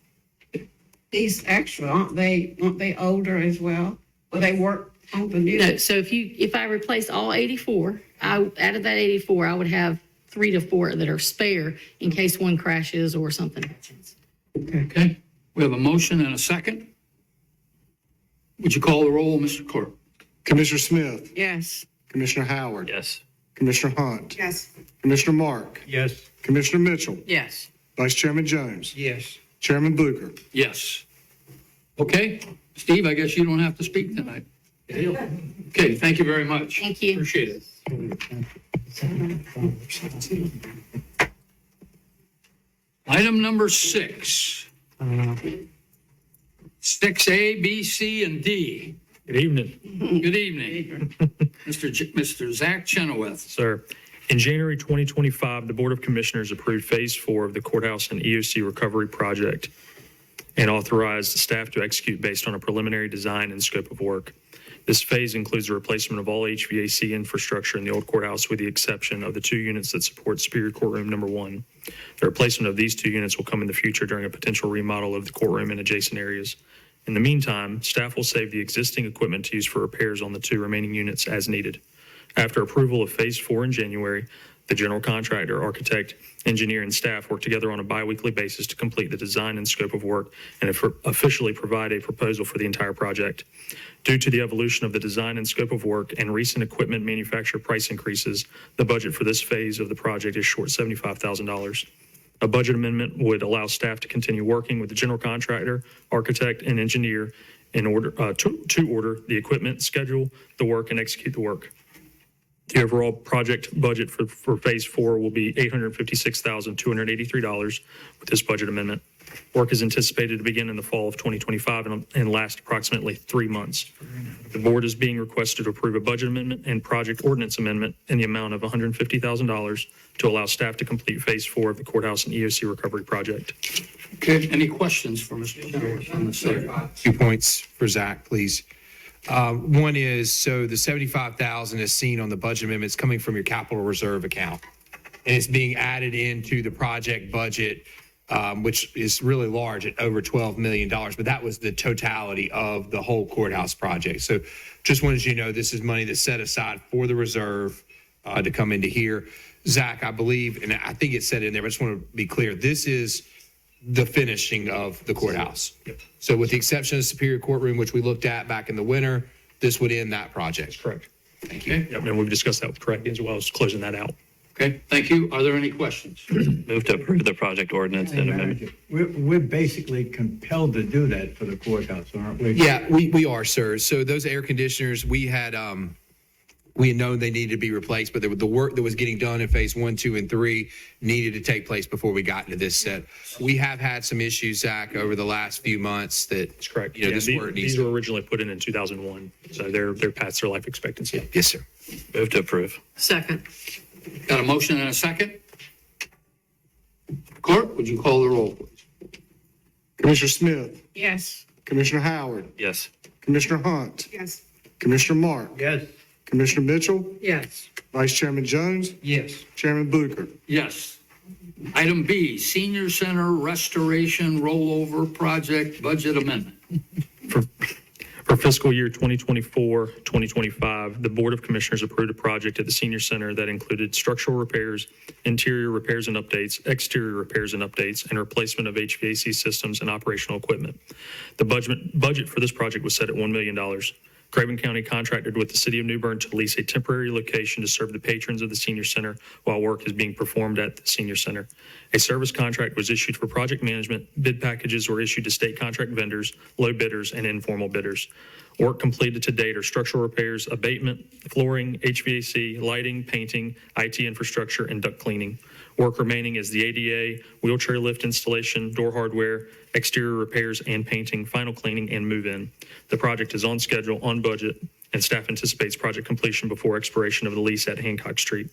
These extra, aren't they older as well? Will they work on the new? No, so if I replace all 84, out of that 84, I would have 3 to 4 that are spare in case one crashes or something happens. Okay, we have a motion and a second. Would you call the roll, Mr. Clerk? Commissioner Smith, Yes. Commissioner Howard, Yes. Commissioner Hunt, Yes. Commissioner Mark, Yes. Commissioner Mitchell, Yes. Vice Chairman Jones, Yes. Chairman Blucher. Yes. Okay, Steve, I guess you don't have to speak tonight. Okay, thank you very much. Thank you. Appreciate it. 6. 6A, B, C, and D. Good evening, Good evening. Mr. Zach Chenoweth. sir. In January 2025, the Board of Commissioners approved Phase 4 of the Courthouse and EOC Recovery Project and authorized staff to execute based on a preliminary design and scope of work. This phase includes the replacement of all HVAC infrastructure in the old courthouse with the exception of the 2 units that support Superior Courtroom Number 1. The replacement of these 2 units will come in the future during a potential remodel of the courtroom and adjacent areas. In the meantime, staff will save the existing equipment to use for repairs on the 2 remaining units as needed. After approval of Phase 4 in January, the general contractor, architect, engineer, and staff work together on a biweekly basis to complete the design and scope of work and officially provide a proposal for the entire project. Due to the evolution of the design and scope of work and recent equipment manufacturer price increases, the budget for this phase of the project is short $75,000. A budget amendment would allow staff to continue working with the general contractor, architect, and engineer in order to order the equipment, schedule the work, and execute the work. The overall project budget for Phase 4 will be $856,283 with this budget amendment. Work is anticipated to begin in the fall of 2025 and last approximately 3 months. The board is being requested to approve a budget amendment and project ordinance amendment in the amount of $150,000 to allow staff to complete Phase 4 of the courthouse and EOC recovery project. Okay, any questions for Mr. Chadwick on this area? 2 points for Zach, please. One is, so the 75,000 is seen on the budget amendment, it's coming from your capital reserve account. And it's being added into the project budget, which is really large at over $12 million. But that was the totality of the whole courthouse project. So just wanted you to know this is money that's set aside for the reserve to come into here. Zach, I believe, and I think it said in there, but I just want to be clear, this is the finishing of the courthouse. So with the exception of the Superior Courtroom, which we looked at back in the winter, this would end that project. Correct. Thank you. Yep, and we've discussed that with Craig as well as closing that out. Okay, thank you. Are there any questions? Move to approve the project ordinance and amendment. We're basically compelled to do that for the courthouse, aren't we? Yeah, we are, sir. So those air conditioners, we had known they needed to be replaced, but the work that was getting done in phase 1, 2, and 3 needed to take place before we got into this set. We have had some issues, Zach, over the last few months that, That's correct. you know, this work needs These were originally put in 2001, so they're past their life expectancy. Yes, sir. Move to approve. Second. Got a motion and a second? Clerk, would you call the roll, please? Commissioner Smith, Yes. Commissioner Howard, Yes. Commissioner Hunt, Yes. Commissioner Mark, Yes. Commissioner Mitchell, Yes. Vice Chairman Jones, Yes. Chairman Booker. Yes. Item B, Senior Center Restoration Rollover Project Budget Amendment. For fiscal year 2024-2025, the Board of Commissioners approved a project at the Senior Center that included structural repairs, interior repairs and updates, exterior repairs and updates, and replacement of HVAC systems and operational equipment. The budget for this project was set at $1 million. Craven County contracted with the City of New Bern to lease a temporary location to serve the patrons of the Senior Center while work is being performed at the Senior Center. A service contract was issued for project management. Bid packages were issued to state contract vendors, low bidders, and informal bidders. Work completed to date are structural repairs, abatement, flooring, HVAC, lighting, painting, IT infrastructure, and duct cleaning. Work remaining is the ADA, wheelchair lift installation, door hardware, exterior repairs and painting, final cleaning, and move-in. The project is on schedule, on budget, and staff anticipates project completion before expiration of the lease at Hancock Street.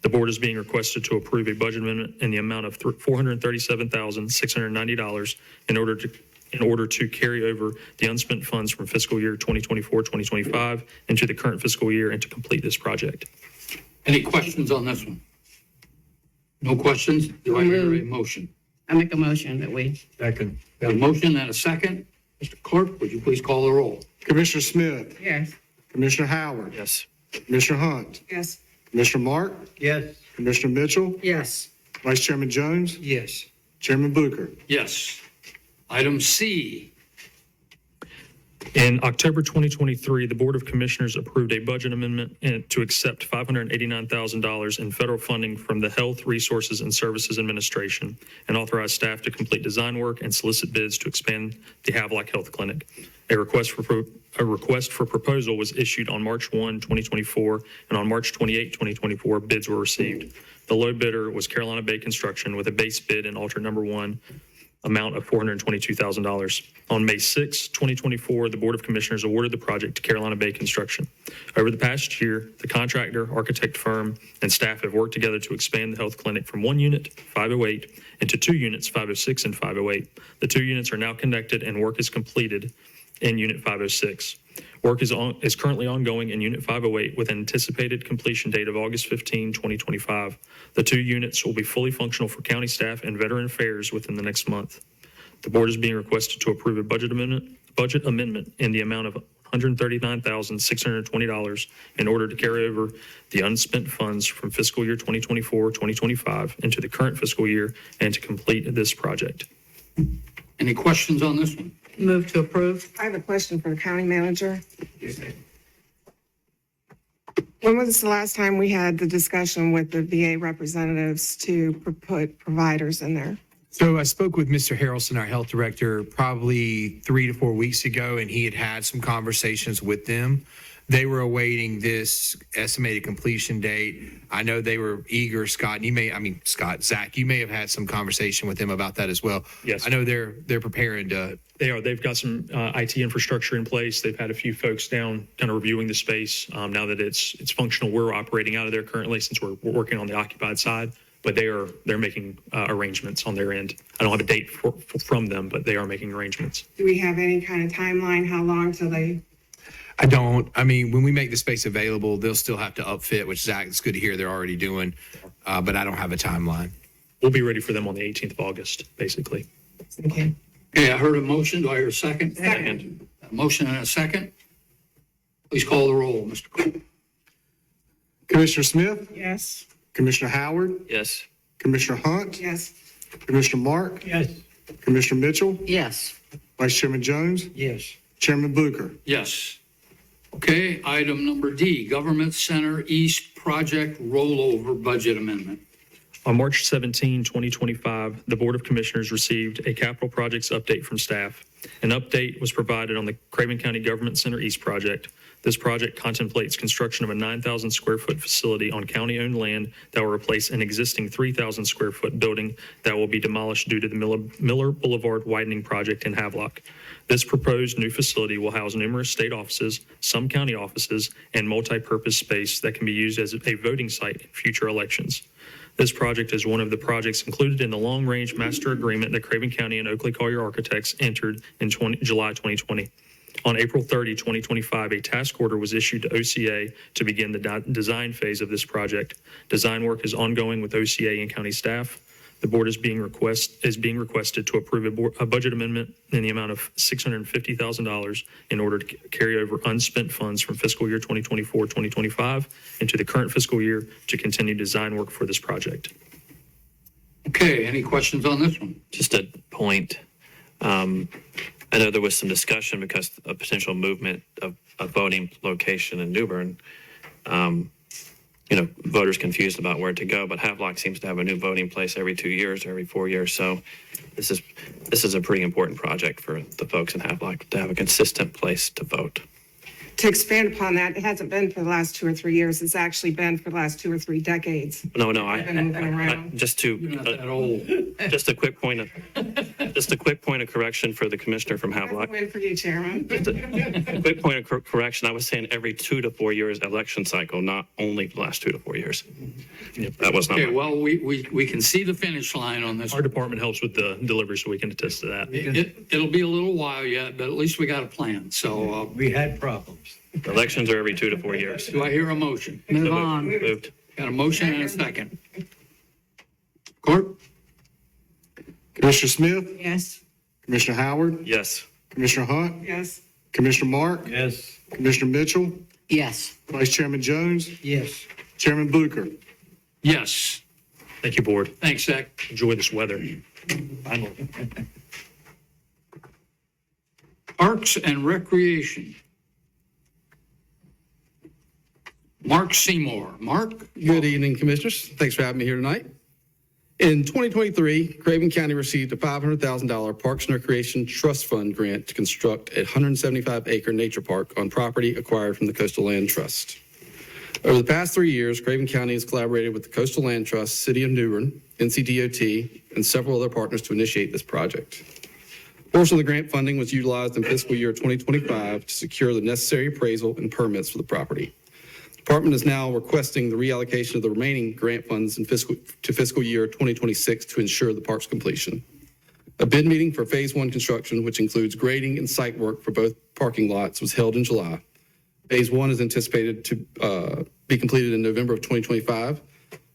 The board is being requested to approve a budget amendment in the amount of $437,690 in order to carry over the unspent funds from fiscal year 2024-2025 into the current fiscal year and to complete this project. Any questions on this one? No questions? Do I hear a motion? I make a motion that we. Second. Got a motion and a second? Mr. Clerk, would you please call the roll? Commissioner Smith, Yes. Commissioner Howard, Yes. Commissioner Hunt, Yes. Commissioner Mark, Yes. Commissioner Mitchell, Yes. Vice Chairman Jones, Yes. Chairman Booker. Yes. Item C, In October 2023, the Board of Commissioners approved a budget amendment to accept $589,000 in federal funding from the Health Resources and Services Administration and authorize staff to complete design work and solicit bids to expand the Havelock Health Clinic. A request for proposal was issued on March 1, 2024, and on March 28, 2024, bids were received. The low bidder was Carolina Bay Construction with a base bid in alternate number 1 amount of $422,000. On May 6, 2024, the Board of Commissioners awarded the project to Carolina Bay Construction. Over the past year, the contractor, architect firm, and staff have worked together to expand the health clinic from 1 unit, 508, into 2 units, 506 and 508. The 2 units are now connected and work is completed in Unit 506. Work is currently ongoing in Unit 508 with an anticipated completion date of August 15, 2025. The 2 units will be fully functional for county staff and veteran affairs within the next month. The board is being requested to approve a budget amendment in the amount of $139,620 in order to carry over the unspent funds from fiscal year 2024-2025 into the current fiscal year and to complete this project. any questions on this one? Move to approve. I have a question for the county manager. When was the last time we had the discussion with the VA representatives to put providers in there? So I spoke with Mr. Harrelson, our health director, probably 3 to 4 weeks ago, and he had had some conversations with them. They were awaiting this estimated completion date. I know they were eager, Zach, you may have had some conversation with them about that as well. Yes. I know they're preparing to. They are. They've got some IT infrastructure in place. They've had a few folks down kind of reviewing the space. Now that it's functional, we're operating out of there currently since we're working on the occupied side. But they're making arrangements on their end. I don't have a date from them, but they are making arrangements. Do we have any kind of timeline? How long till they? I don't. I mean, when we make the space available, they'll still have to upfit, which Zach, it's good to hear they're already doing. But I don't have a timeline. We'll be ready for them on the 18th of August, basically. Okay. Okay, I heard a motion. Do I hear a second? Second. A motion and a second. Please call the roll, Mr. Cole. Commissioner Smith, Yes. Commissioner Howard, Yes. Commissioner Hunt, Yes. Commissioner Mark, Yes. Commissioner Mitchell, Yes. Vice Chairman Jones, Yes. Chairman Booker. Yes. Okay, item number D, Government Center East Project Rollover Budget Amendment. On March 17, 2025, the Board of Commissioners received a capital projects update from staff. An update was provided on the Craven County Government Center East project. This project contemplates construction of a 9,000 square foot facility on county-owned land that will replace an existing 3,000 square foot building that will be demolished due to the Miller Boulevard widening project in Havelock. This proposed new facility will house numerous state offices, some county offices, and multi-purpose space that can be used as a voting site in future elections. This project is one of the projects included in the long-range master agreement that Craven County and Oakley Collier Architects entered in July 2020. On April 30, 2025, a task order was issued to OCA to begin the design phase of this project. Design work is ongoing with OCA and county staff. The board is being requested to approve a budget amendment in the amount of $650,000 in order to carry over unspent funds from fiscal year 2024-2025 into the current fiscal year to continue design work for this project. Okay, any questions on this one? Just a point. I know there was some discussion because of potential movement of a voting location in New Bern. Voters confused about where to go, but Havelock seems to have a new voting place every 2 years or every 4 years. So this is a pretty important project for the folks in Havelock to have a consistent place to vote. To expand upon that, it hasn't been for the last 2 or 3 years. It's actually been for the last 2 or 3 decades. No, I've been moving around. just You're not that old. a quick point of correction for the commissioner from That's a Havelock. win for you, Chairman. A quick point of correction. I was saying every 2 to 4 years election cycle, not only the last 2 to 4 years. That was not. Okay, well, we can see the finish line on this. Our department helps with the delivery, so we can attest to that. It'll be a little while yet, but at least we got a plan. So We had problems. Elections are every 2 to 4 years. do I hear a motion? Move on. Moved. Got a motion and a second. Court? Commissioner Smith, Yes. Commissioner Howard, Yes. Commissioner Hunt, Yes. Commissioner Mark, Yes. Commissioner Mitchell, Yes. Vice Chairman Jones, Yes. Chairman Booker. Yes. Thank you, board. Thanks, Zach. Enjoy this weather. Finally. Parks and Recreation. Mark Seymour. Mark? Good evening, Commissioners. Thanks for having me here tonight. In 2023, Craven County received a $500,000 Parks and Recreation Trust Fund grant to construct a 175-acre nature park on property acquired from the Coastal Land Trust. Over the past 3 years, Craven County has collaborated with the Coastal Land Trust, City of New Bern, NCDOT, and several other partners to initiate this project. A portion of the grant funding was utilized in fiscal year 2025 to secure the necessary appraisal and permits for the property. Department is now requesting the reallocation of the remaining grant funds in fiscal year 2026 to ensure the park's completion. A bid meeting for Phase 1 construction, which includes grading and site work for both parking lots, was held in July. Phase 1 is anticipated to be completed in November of 2025.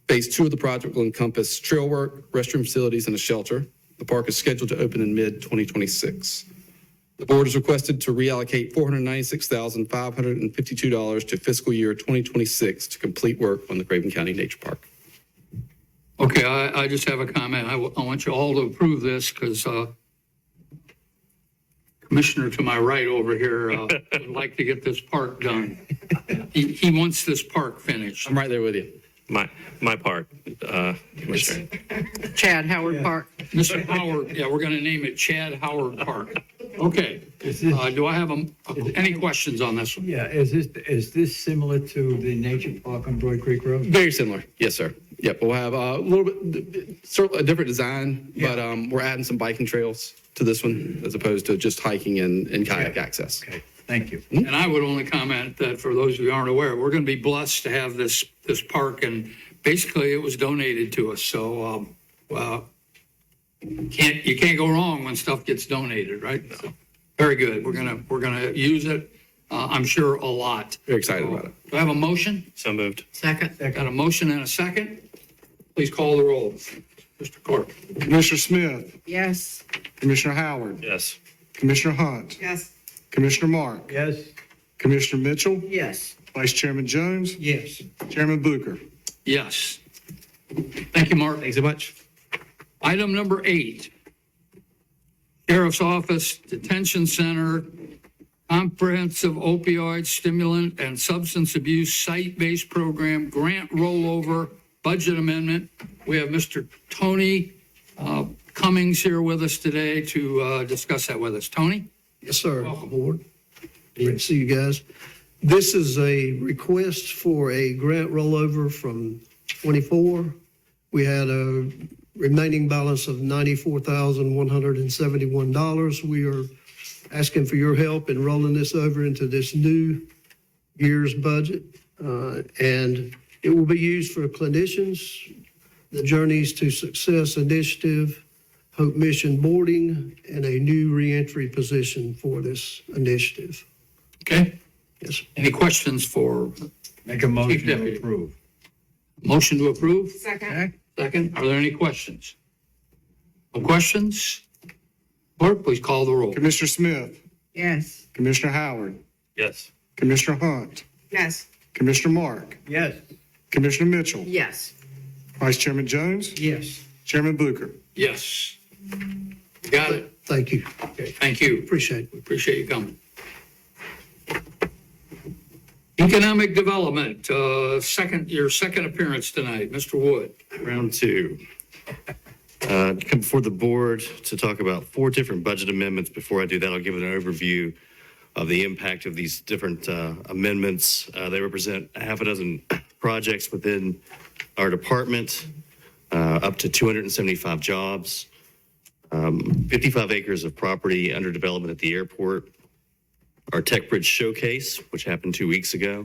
Phase 2 of the project will encompass trail work, restroom facilities, and a shelter. The park is scheduled to open in mid-2026. The board is requested to reallocate $496,552 to fiscal year 2026 to complete work on the Craven County Nature Park. Okay, I just have a comment. I want you all to approve this because Commissioner to my right over here would like to get this park done. He wants this park finished. I'm right there with you. My part, Commissioner. Chad Howard Park. Mr. Howard, yeah, we're going to name it Chad Howard Park. Okay. Is this- Do I have any questions on this one? Yeah, is this similar to the nature park on Broad Creek Road? Very similar. Yes, sir. Yep. We'll have a little bit, sort of a different design, but we're adding some biking trails to this one as opposed to just hiking and kayak access. Okay, thank you. And I would only comment that for those of you who aren't aware, we're going to be blessed to have this park, and basically it was donated to us. So, you can't go wrong when stuff gets donated, right? So, very good. We're gonna use it. I'm sure a lot. Very excited about it. Do I have a motion? So moved. Second. Got a motion and a second. Please call the roll. Mr. Clerk. Commissioner Smith, Yes. Commissioner Howard, Yes. Commissioner Hunt, Yes. Commissioner Mark, Yes? Commissioner Mitchell, Yes. Vice Chairman Jones, Yes. Chairman Bluker. Yes. Thank you, Mark. Thanks so much. Item number 8, Sheriff's Office Detention Center, Comprehensive Opioid Stimulant and Substance Abuse Site-Based Program Grant Rollover Budget Amendment. We have Mr. Tony Cummings here with us today to discuss that with us. Tony? Yes, sir. Board. Great to see you guys. This is a request for a grant rollover from 24. We had a remaining balance of $94,171. We are asking for your help in rolling this over into this new year's budget. And it will be used for clinicians, the Journeys to Success Initiative, Hope Mission Boarding, and a new reentry position for this initiative. Okay. Yes. Any questions for Make a motion Chief to Deputy. approve. motion to approve? Second. Second. Are there any questions? No questions? Clerk, please call the roll. Commissioner Smith, Yes. Commissioner Howard, Yes. Commissioner Hunt, Yes. Commissioner Mark, Yes? Commissioner Mitchell, Yes. Vice Chairman Jones, Yes. Chairman Bluker. Yes. You got it. Thank you. Okay, thank you. Appreciate it. We appreciate you coming. Economic Development, your second appearance tonight, Mr. Wood. Round 2. Come before the board to talk about 4 different budget amendments. Before I do that, I'll give an overview of the impact of these different amendments. They represent a half a dozen projects within our department, up to 275 jobs, 55 acres of property under development at the airport, our Tech Bridge Showcase, which happened 2 weeks ago,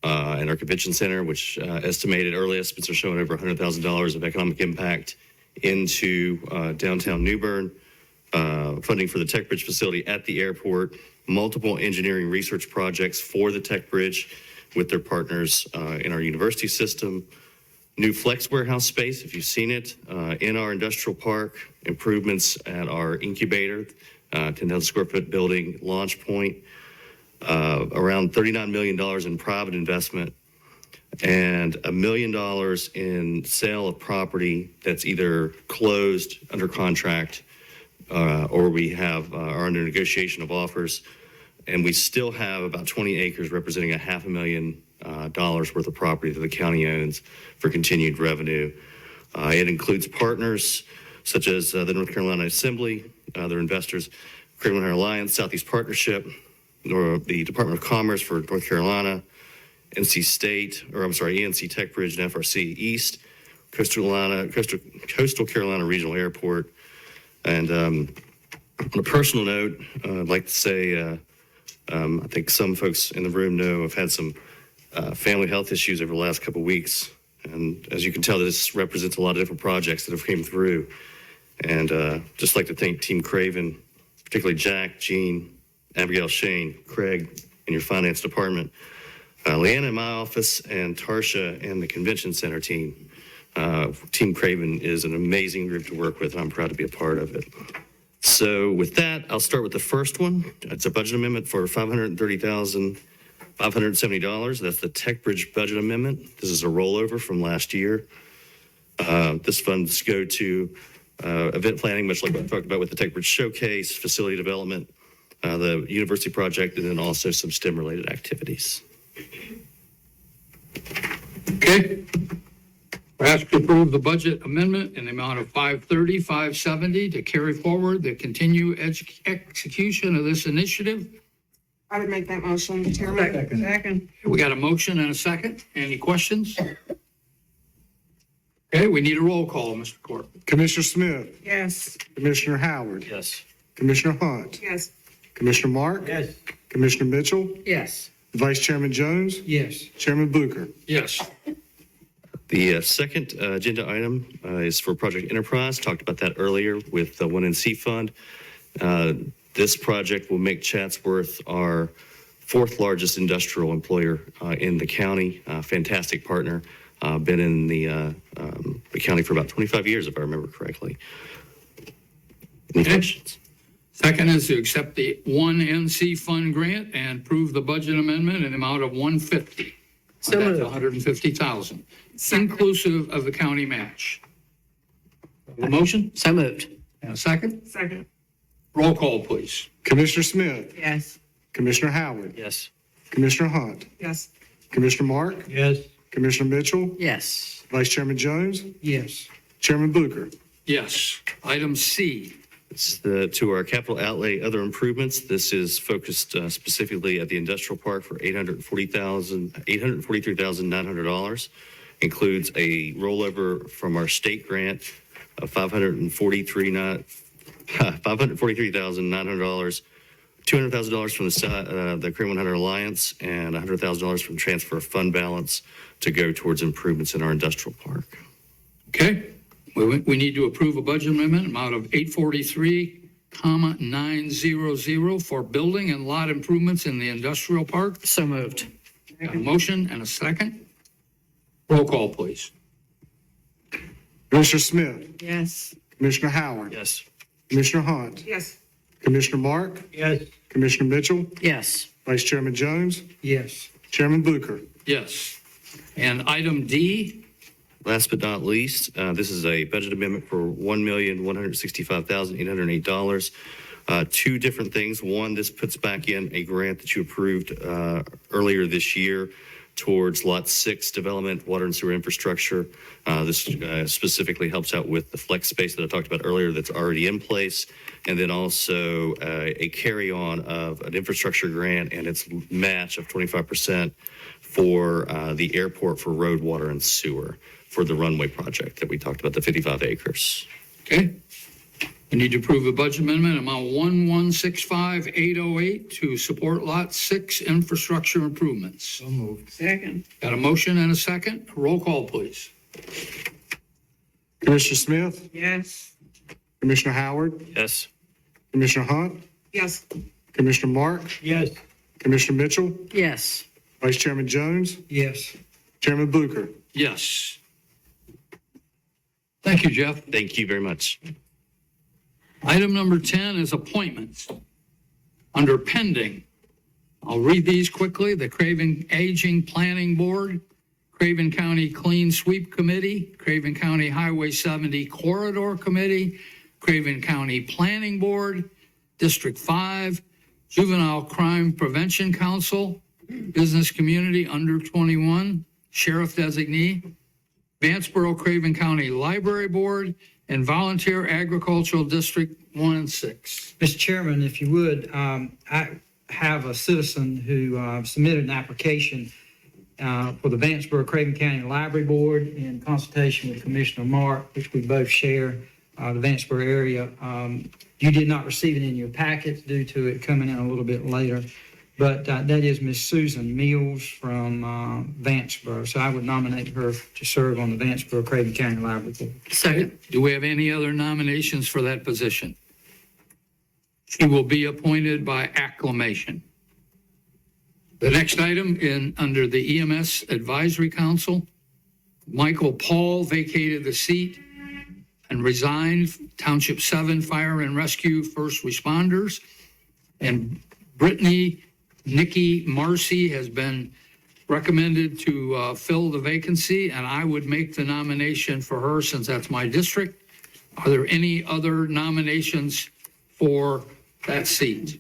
and our convention center, which estimated early estimates are showing over $100,000 of economic impact into downtown New Bern, funding for the Tech Bridge facility at the airport, multiple engineering research projects for the Tech Bridge with their partners in our university system, new flex warehouse space, if you've seen it, in our industrial park, improvements at our incubator, 10,000 square foot building, launch point, around $39 million in private investment, and $1 million in sale of property that's either closed under contract or we have are under negotiation of offers. And we still have about 20 acres representing $500,000 worth of property that the county owns for continued revenue. It includes partners such as the North Carolina Assembly, their investors, Craven Alliance, Southeast Partnership, or the Department of Commerce for North Carolina, ENC Tech Bridge and FRC East, Coastal Carolina Regional Airport. And on a personal note, I'd like to say, I think some folks in the room know I've had some family health issues over the last couple of weeks. And as you can tell, this represents a lot of different projects that have came through. And just like to thank Team Craven, particularly Jack, Jean, Abigail, Shane, Craig, and your finance department, Leanna in my office, and Tarsha and the convention center team. Team Craven is an amazing group to work with, and I'm proud to be a part of it. So with that, I'll start with the first one. It's a budget amendment for $530,570. That's the Tech Bridge budget amendment. This is a rollover from last year. This funds go to event planning, much like what I talked about with the Tech Bridge Showcase, facility development, the university project, and then also some STEM-related activities. Okay. Ask to approve the budget amendment in the amount of $530,570 to carry forward the continued execution of this initiative. I would make that motion, Chairman. Second. We got a motion and a second. Any questions? Okay, we need a roll call, Mr. Court. Commissioner Smith, Yes. Commissioner Howard, Yes. Commissioner Hunt, Yes. Commissioner Mark, Yes. Commissioner Mitchell, Yes. Vice Chairman Jones, Yes. Chairman Blucher. Yes. The second agenda item is for Project Enterprise. Talked about that earlier with the 1NC fund. This project will make Chatsworth our fourth largest industrial employer in the county. Fantastic partner. Been in the county for about 25 years, if I remember correctly. Any questions? Second is to accept the 1NC fund grant and approve the budget amendment in the amount of $150,000. So That's moved. $150,000, inclusive of the county match. A motion So moved. and a second? Second. Roll call, please. Commissioner Smith, Yes. Commissioner Howard, Yes. Commissioner Hunt, Yes. Commissioner Mark, Yes. Commissioner Mitchell, Yes. Vice Chairman Jones, Yes. Chairman Blucher. Yes. Item C. It's to our capital outlay other improvements. This is focused specifically at the industrial park for $843,900. Includes a rollover from our state grant of $543,900, $200,000 from the Craven 100 Alliance, and $100,000 from transfer of fund balance to go towards improvements in our industrial park. Okay. We need to approve a budget amendment amount of $843,900 for building and lot improvements in the industrial park. So moved. Got a motion and a second. Roll call, please. Commissioner Smith, Yes. Commissioner Howard, Yes. Commissioner Hunt, Yes. Commissioner Mark, Yes. Commissioner Mitchell, Yes. Vice Chairman Jones, Yes. Chairman Blucher. Yes. And item D. Last but not least, this is a budget amendment for $1,165,808. Two different things. One, this puts back in a grant that you approved earlier this year towards Lot 6 development, water and sewer infrastructure. This specifically helps out with the flex space that I talked about earlier that's already in place. And then also a carry-on of an infrastructure grant and its match of 25% for the airport for road, water, and sewer for the runway project that we talked about, the 55 acres. Okay. We need to approve a budget amendment amount 1165808 to support Lot 6 infrastructure improvements. So moved. Second. Got a motion and a second. Roll call, please. Commissioner Smith, Yes. Commissioner Howard, Yes. Commissioner Hunt, Yes. Commissioner Mark, Yes. Commissioner Mitchell, Yes. Vice Chairman Jones, Yes. Chairman Blucher. Yes. Thank you, Jeff. Thank you very much. Item number 10 is appointments. Under pending, I'll read these quickly. The Craven Aging Planning Board, Craven County Clean Sweep Committee, Craven County Highway 70 Corridor Committee, Craven County Planning Board, District 5, Juvenile Crime Prevention Council, Business Community Under 21, Sheriff Designee, Vanceboro Craven County Library Board, and Volunteer Agricultural District 1 and 6. Mr. Chairman, if you would, I have a citizen who submitted an application for the Vanceboro Craven County Library Board in consultation with Commissioner Mark, which we both share, the Vanceboro area. You did not receive it in your packet due to it coming in a little bit later, but that is Miss Susan Mills from Vanceboro. So I would nominate her to serve on the Vanceboro Craven County Library Board. Second. Do we have any other nominations for that position? She will be appointed by acclamation. The next item under the EMS Advisory Council, Michael Paul vacated the seat and resigned, Township 7 Fire and Rescue First Responders. And Brittany Nikki Marcy has been recommended to fill the vacancy, and I would make the nomination for her since that's my district. Are there any other nominations for that seat?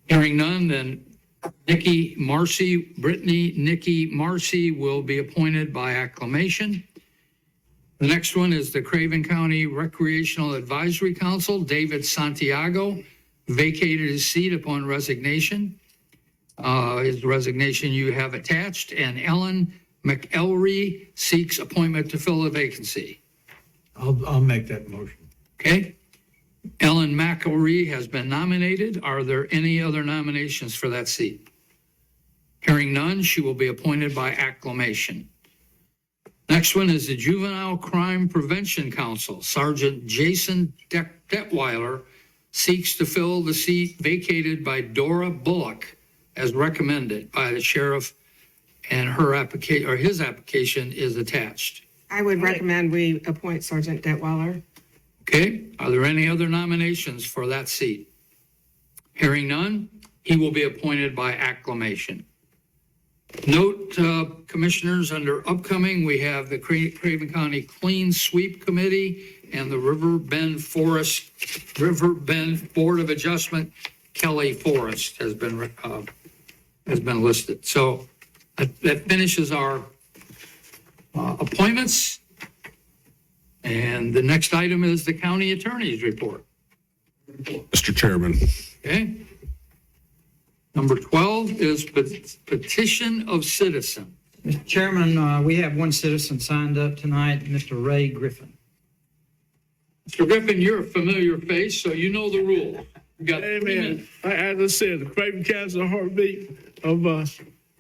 Hearing none, then Nikki Marcy will be appointed by acclamation. The next one is the Craven County Recreational Advisory Council. David Santiago vacated his seat upon resignation. His resignation you have attached, and Ellen McElry seeks appointment to fill a vacancy. I'll make that motion. Okay. Ellen McElry has been nominated. Are there any other nominations for that seat? Hearing none, she will be appointed by acclamation. Next one is the Juvenile Crime Prevention Council. Sergeant Jason Detweiler seeks to fill the seat vacated by Dora Bullock as recommended by the sheriff, and her application or his application is attached. I would recommend we appoint Sergeant Detweiler. Okay, are there any other nominations for that seat? Hearing none, he will be appointed by acclamation. Note, commissioners, under upcoming, we have the Craven County Clean Sweep Committee and the River Bend Board of Adjustment. Kelly Forrest has been listed. So that finishes our appointments. And the next item is the county attorney's report. Mr. Chairman. Okay. Number 12 is petition of citizen. Mr. Chairman, we have one citizen signed up tonight, Mr. Ray Griffin. Mr. Griffin, you're a familiar face, so you know the rule. You got 3 minutes. As I said, the Craven County is the heartbeat of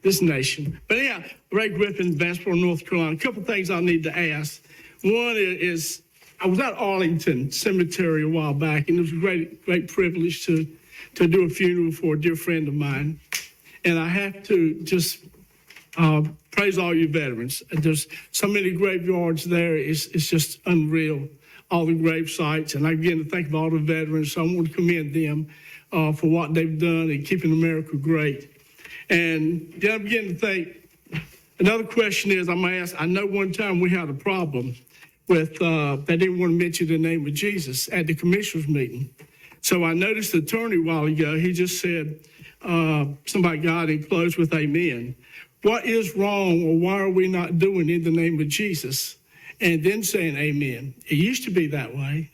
this nation. But yeah, Ray Griffin, Vanceboro, North Carolina. A couple things I need to ask. One is I was at Arlington Cemetery a while back, and it was a great privilege to do a funeral for a dear friend of mine. And I have to just praise all you veterans. There's so many graveyards there. It's just unreal, all the grave sites. And I begin to think of all the veterans, so I want to commend them for what they've done in keeping America great. And then I begin to think, another question is, I'm going to ask, I know one time we had a problem with, they didn't want to mention the name of Jesus at the commissioners meeting. So I noticed the attorney a while ago, he just said, somebody got in close with amen. What is wrong, or why are we not doing in the name of Jesus and then saying amen? It used to be that way,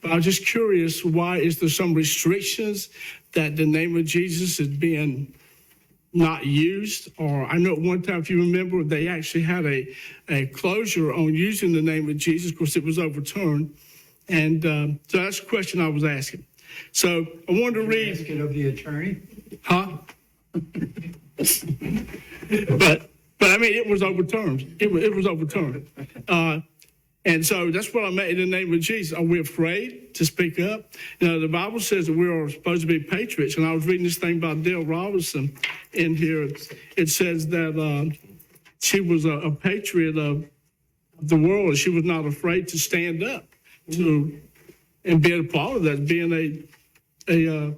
but I was just curious, why is there some restrictions that the name of Jesus is being not used? Or I know at one time, if you remember, they actually had a closure on using the name of Jesus because it was overturned. And so that's the question I was asking. So I wanted to read. Ask it of the attorney? Huh? But I mean, it was overturned. It was overturned. And so that's what I meant in the name of Jesus. Are we afraid to speak up? You know, the Bible says that we are supposed to be patriots. And I was reading this thing about Dale Robinson in here. It says that she was a patriot of the world, and she was not afraid to stand up to and be a part of that, being a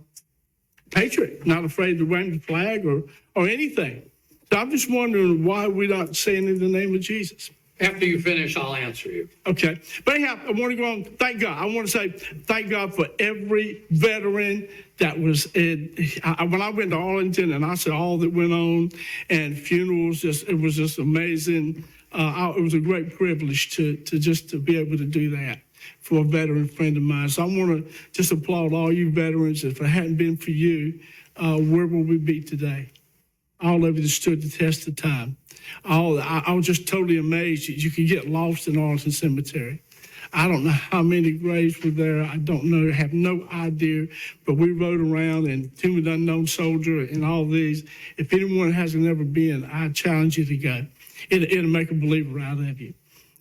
patriot, not afraid to wave the flag or anything. So I'm just wondering why we're not saying in the name of Jesus. After you finish, I'll answer you. Okay. But anyhow, I want to go on. Thank God. I want to say thank God for every veteran that was in. When I went to Arlington and I saw all that went on and funerals, it was just amazing. It was a great privilege to be able to do that for a veteran friend of mine. So I want to just applaud all you veterans. If it hadn't been for you, where would we be today? All of it has stood the test of time. I was just totally amazed that you could get lost in Arlington Cemetery. I don't know how many graves were there. I don't know, have no idea. But we rode around and Tomb of the Unknown Soldier and all these. If anyone hasn't ever been, I challenge you to go. It'll make a believer out of you.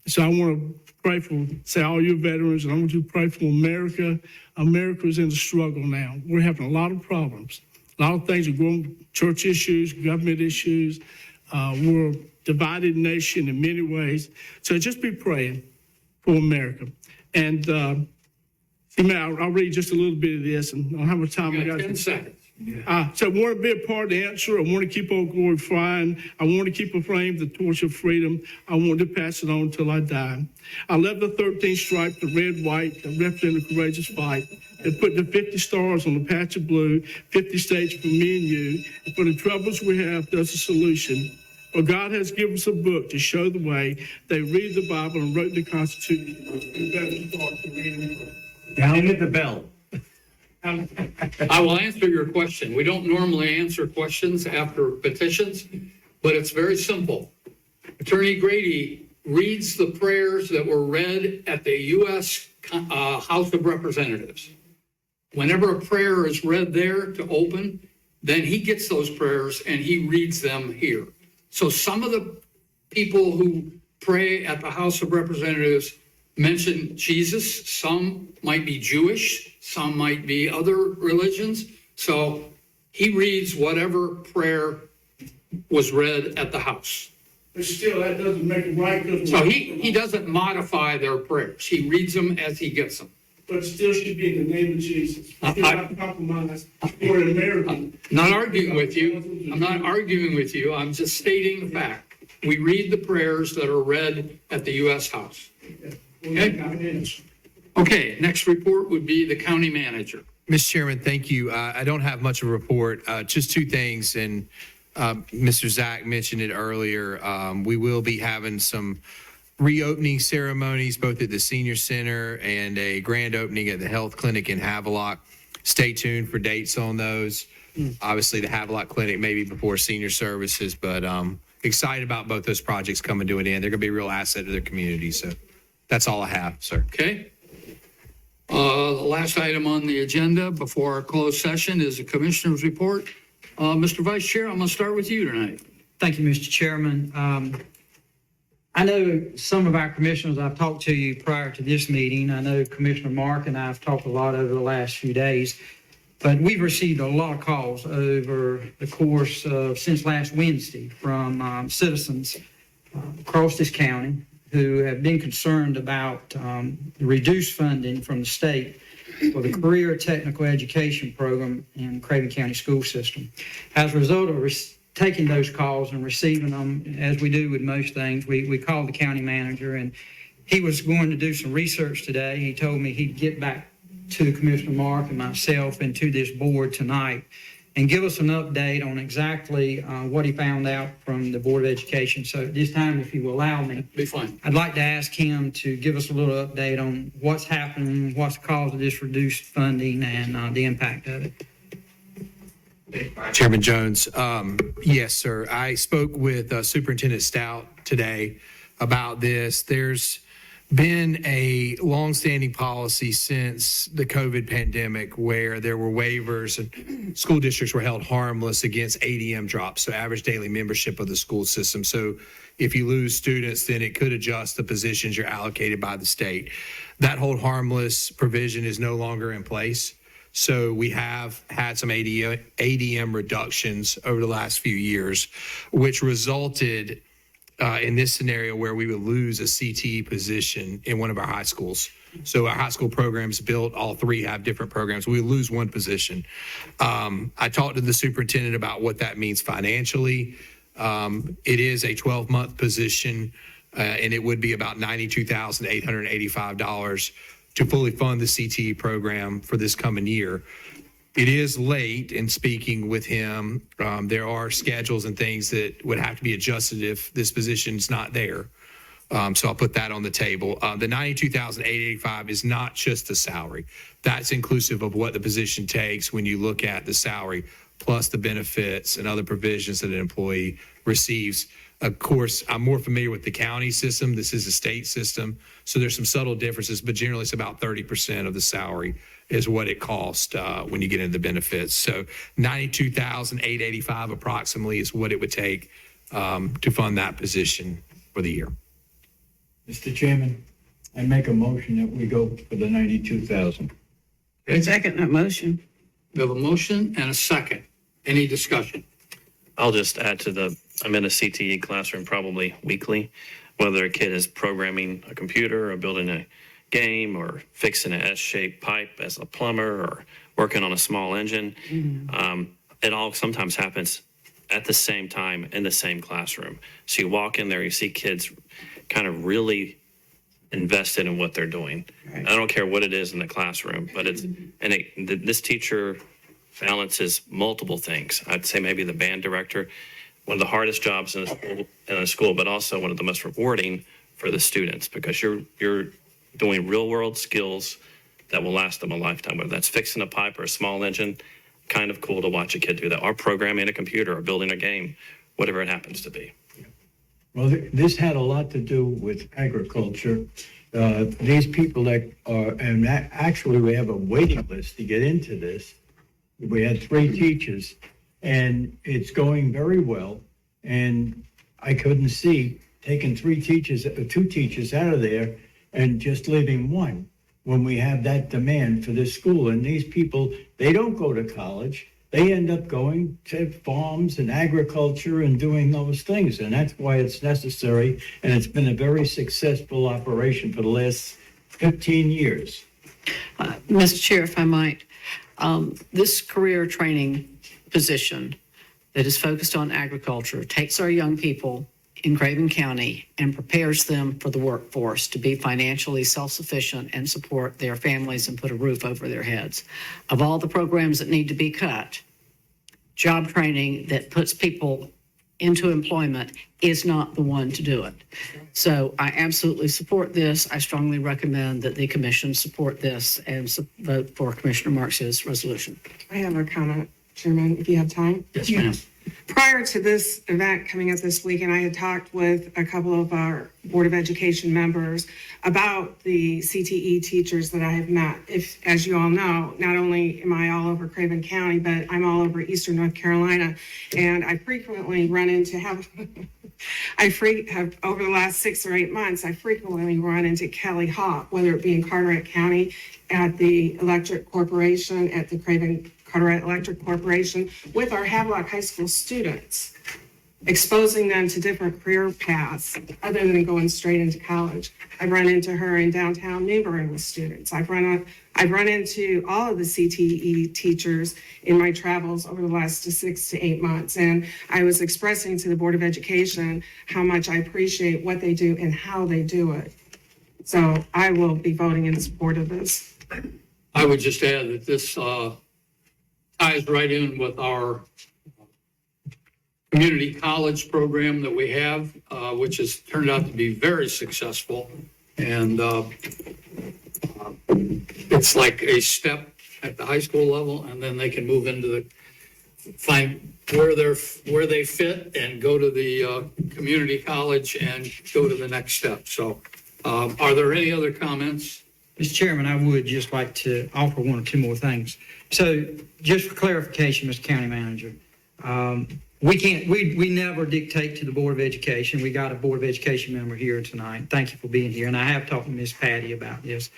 So I want to pray for, say, all you veterans, and I want you to pray for America. America is in the struggle now. We're having a lot of problems. A lot of things are going, church issues, government issues. We're a divided nation in many ways. So just be praying for America. And I'll read just a little bit of this, and I don't know how much time we got. 10 seconds. So I want to be a part of the answer. I want to keep on glorifying. I want to keep aflame the torch of freedom. I want to pass it on until I die. I love the 13 stripe, the red, white, that represent a courageous fight. They put the 50 stars on the patch of blue, 50 states for me and you. And for the troubles we have, there's a solution. For God has given us a book to show the way. They read the Bible and wrote the Constitution. We better start to read. Down at the bell. I will answer your question. We don't normally answer questions after petitions, but it's very simple. Attorney Grady reads the prayers that were read at the U.S. House of Representatives. Whenever a prayer is read there to open, then he gets those prayers and he reads them here. So some of the people who pray at the House of Representatives mention Jesus. Some might be Jewish. Some might be other religions. So he reads whatever prayer was read at the House. But still, that doesn't make it right. So he doesn't modify their prayers. He reads them as he gets them. But it still should be in the name of Jesus. We should not compromise for an American. Not arguing with you. I'm not arguing with you. I'm just stating the fact. We read the prayers that are read at the U.S. House. Okay. Okay, next report would be the county manager. Mr. Chairman, thank you. I don't have much of a report, just two things. And Mr. Zach mentioned it earlier. We will be having some reopening ceremonies, both at the senior center and a grand opening at the health clinic in Havelock. Stay tuned for dates on those. Obviously, the Havelock Clinic maybe before senior services, but excited about both those projects coming to an end. They're going to be a real asset to their community. So that's all I have, sir. Okay. The last item on the agenda before our closed session is the commissioner's report. Mr. Vice Chair, I'm going to start with you tonight. Thank you, Mr. Chairman. I know some of our commissioners, I've talked to you prior to this meeting. I know Commissioner Mark and I have talked a lot over the last few days, but we've received a lot of calls over the course of since last Wednesday from citizens across this county who have been concerned about the reduced funding from the state for the Career Technical Education Program in Craven County School System. As a result of taking those calls and receiving them, as we do with most things, we called the county manager, and he was going to do some research today. He told me he'd get back to Commissioner Mark and myself and to this board tonight and give us an update on exactly what he found out from the Board of Education. So at this time, if you will allow me, be fine. I'd like to ask him to give us a little update on what's happening, what's the cause of this reduced funding, and the impact of it. Chairman Jones, yes, sir. I spoke with Superintendent Stout today about this. There's been a longstanding policy since the COVID pandemic where there were waivers and school districts were held harmless against ADM drops, so average daily membership of the school system. So if you lose students, then it could adjust the positions you're allocated by the state. That hold harmless provision is no longer in place. So we have had some ADM reductions over the last few years, which resulted in this scenario where we would lose a CTE position in one of our high schools. So our high school programs built, all three have different programs. We lose one position. I talked to the superintendent about what that means financially. It is a 12-month position, and it would be about $92,885 to fully fund the CTE program for this coming year. It is late in speaking with him. There are schedules and things that would have to be adjusted if this position's not there. So I'll put that on the table. The $92,885 is not just the salary. That's inclusive of what the position takes when you look at the salary, plus the benefits and other provisions that an employee receives. Of course, I'm more familiar with the county system. This is a state system. So there's some subtle differences, but generally it's about 30% of the salary is what it costs when you get into the benefits. So $92,885 approximately is what it would take to fund that position for the year. Mr. Chairman, I make a motion that we go for the 92,000. Second that motion. We have a motion and a second. Any discussion? I'll just add to I'm in a CTE classroom probably weekly, whether a kid is programming a computer or building a game or fixing an S-shaped pipe as a plumber or working on a small engine. It all sometimes happens at the same time in the same classroom. So you walk in there, you see kids kind of really invested in what they're doing. I don't care what it is in the classroom, but this teacher balances multiple things. I'd say maybe the band director, one of the hardest jobs in a school, but also one of the most rewarding for the students, because you're doing real world skills that will last them a lifetime, whether that's fixing a pipe or a small engine. Kind of cool to watch a kid do that, or programming a computer or building a game, whatever it happens to be. Well, this had a lot to do with agriculture. These people that are, and actually we have a waiting list to get into this. We had 3 teachers, and it's going very well. And I couldn't see taking 2 teachers out of there and just leaving 1 when we have that demand for this school. And these people, they don't go to college. They end up going to farms and agriculture and doing those things. And that's why it's necessary. And it's been a very successful operation for the last 15 years. Mr. Chair, if I might, this career training position that is focused on agriculture takes our young people in Craven County and prepares them for the workforce to be financially self-sufficient and support their families and put a roof over their heads. Of all the programs that need to be cut, job training that puts people into employment is not the one to do it. So I absolutely support this. I strongly recommend that the commission support this and vote for Commissioner Marks' resolution. I have a comment, Chairman, if you have time. Yes, ma'am. Prior to this event coming up this weekend, I had talked with a couple of our Board of Education members about the CTE teachers that I have met. As you all know, not only am I all over Craven County, but I'm all over Eastern North Carolina, and I frequently run into over the last 6 or 8 months, I frequently run into Kelly Hawk, whether it be in Carteret County, at the Electric Corporation, at the Craven Carteret Electric Corporation, with our Havelock High School students, exposing them to different career paths other than going straight into college. I've run into her in downtown Newbern with students. I've run into all of the CTE teachers in my travels over the last 6 to 8 months. And I was expressing to the Board of Education how much I appreciate what they do and how they do it. So I will be voting in support of this. I would just add that this ties right in with our community college program that we have, which has turned out to be very successful. And it's like a step at the high school level, and then they can move into find where they fit and go to the community college and go to the next step. So are there any other comments? Mr. Chairman, I would just like to offer 1 or 2 more things. So just for clarification, Mr. County Manager, we never dictate to the Board of Education. We got a Board of Education member here tonight. Thank you for being here. And I have talked to Ms. Patty about this.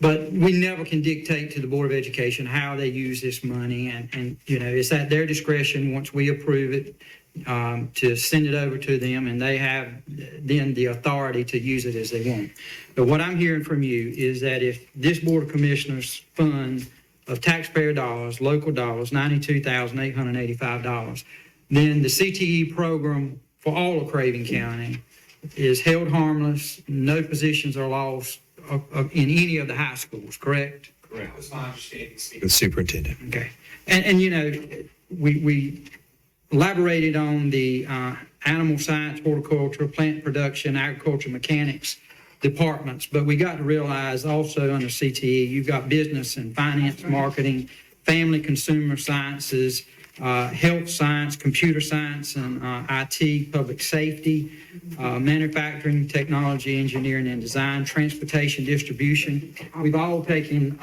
But we never can dictate to the Board of Education how they use this money. And it's at their discretion once we approve it to send it over to them, and they have then the authority to use it as they want. But what I'm hearing from you is that if this Board of Commissioners fund of taxpayer dollars, local dollars, $92,885, then the CTE program for all of Craven County is held harmless. No positions are lost in any of the high schools, correct? Correct. That's my understanding. The superintendent. Okay. And we elaborated on the animal science, horticulture, plant production, agriculture, mechanics departments, but we got to realize also under CTE, you've got business and finance, marketing, family consumer sciences, health science, computer science, and IT, public safety, manufacturing, technology, engineering and design, transportation, distribution. We've all visited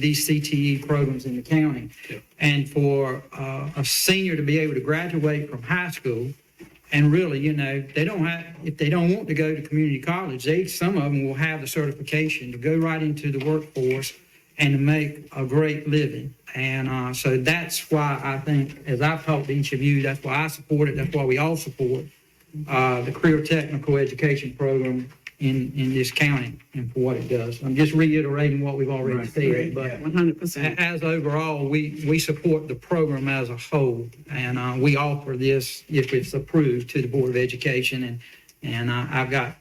these CTE programs in the county. And for a senior to be able to graduate from high school, and really, they don't have, if they don't want to go to community college, some of them will have the certification to go right into the workforce and to make a great living. And so that's why I think, as I've talked to each of you, that's why I support it. That's why we all support the career technical education program in this county and for what it does. I'm just reiterating what we've already said, but 100%. as overall, we support the program as a whole, and we offer this, if it's approved, to the Board of Education, and I've got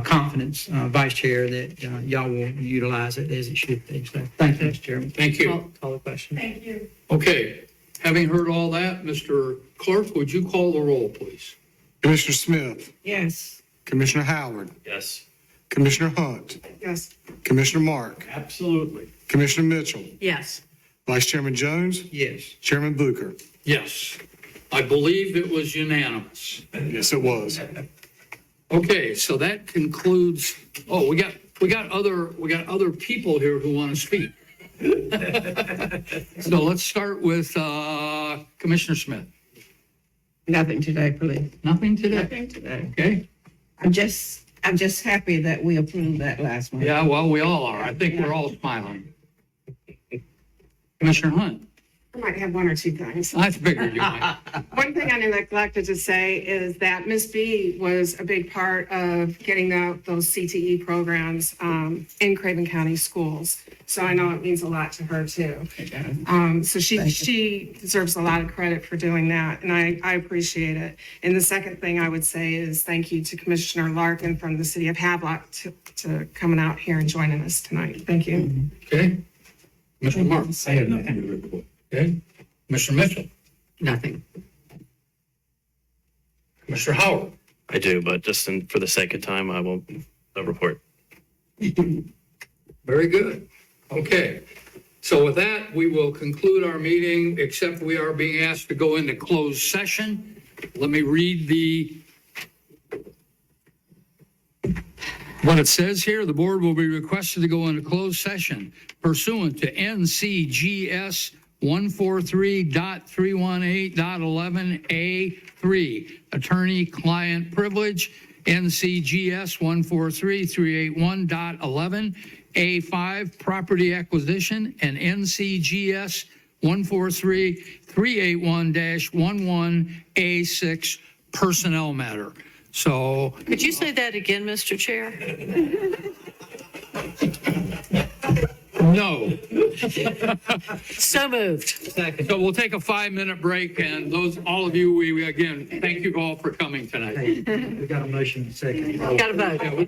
confidence, Vice Chair, that y'all will utilize it as it should be. So thank you, Mr. Chairman. Thank you. Call the question. Thank you. Okay, having heard all that, Mr. Clerk, would you call the roll, please? Commissioner Smith, Yes. Commissioner Howard, Yes. Commissioner Hunt, Yes. Commissioner Mark, Absolutely. Commissioner Mitchell, Yes. Vice Chairman Jones, Yes. Chairman Booker. Yes. I believe it was unanimous. Yes, it was. Okay, so that concludes, we got other people here who want to speak. So let's start with Commissioner Smith. Nothing today, please. Nothing today? Nothing today. Okay. I'm just happy that we approved that last one. Yeah, well, we all are. I think we're all smiling. Commissioner Hunt. I might have one or two things. I figured you might. One thing I neglected to say is that Ms. B was a big part of getting those CTE programs in Craven County schools. So I know it means a lot to her too. So she deserves a lot of credit for doing that, and I appreciate it. And the second thing I would say is thank you to Commissioner Larkin from the city of Havelock to coming out here and joining us tonight. Thank you. Okay. Commissioner Mark. I have nothing to report. Okay. Commissioner Mitchell. Nothing. Commissioner Howard. I do, but just for the sake of time, I won't report. Very good. Okay. So with that, we will conclude our meeting, except we are being asked to go into closed session. Let me read what it says here. The board will be requested to go into closed session pursuant to NCGS 143.318.11A3, attorney-client privilege, NCGS 143.381.11A5, property acquisition, and NCGS 143.381-11A6, personnel matter. So, Could you say that again, Mr. Chair? no. So moved. So we'll take a 5-minute break, and all of you, we again, thank you all for coming tonight. We got a motion second. Got a vote. Yeah,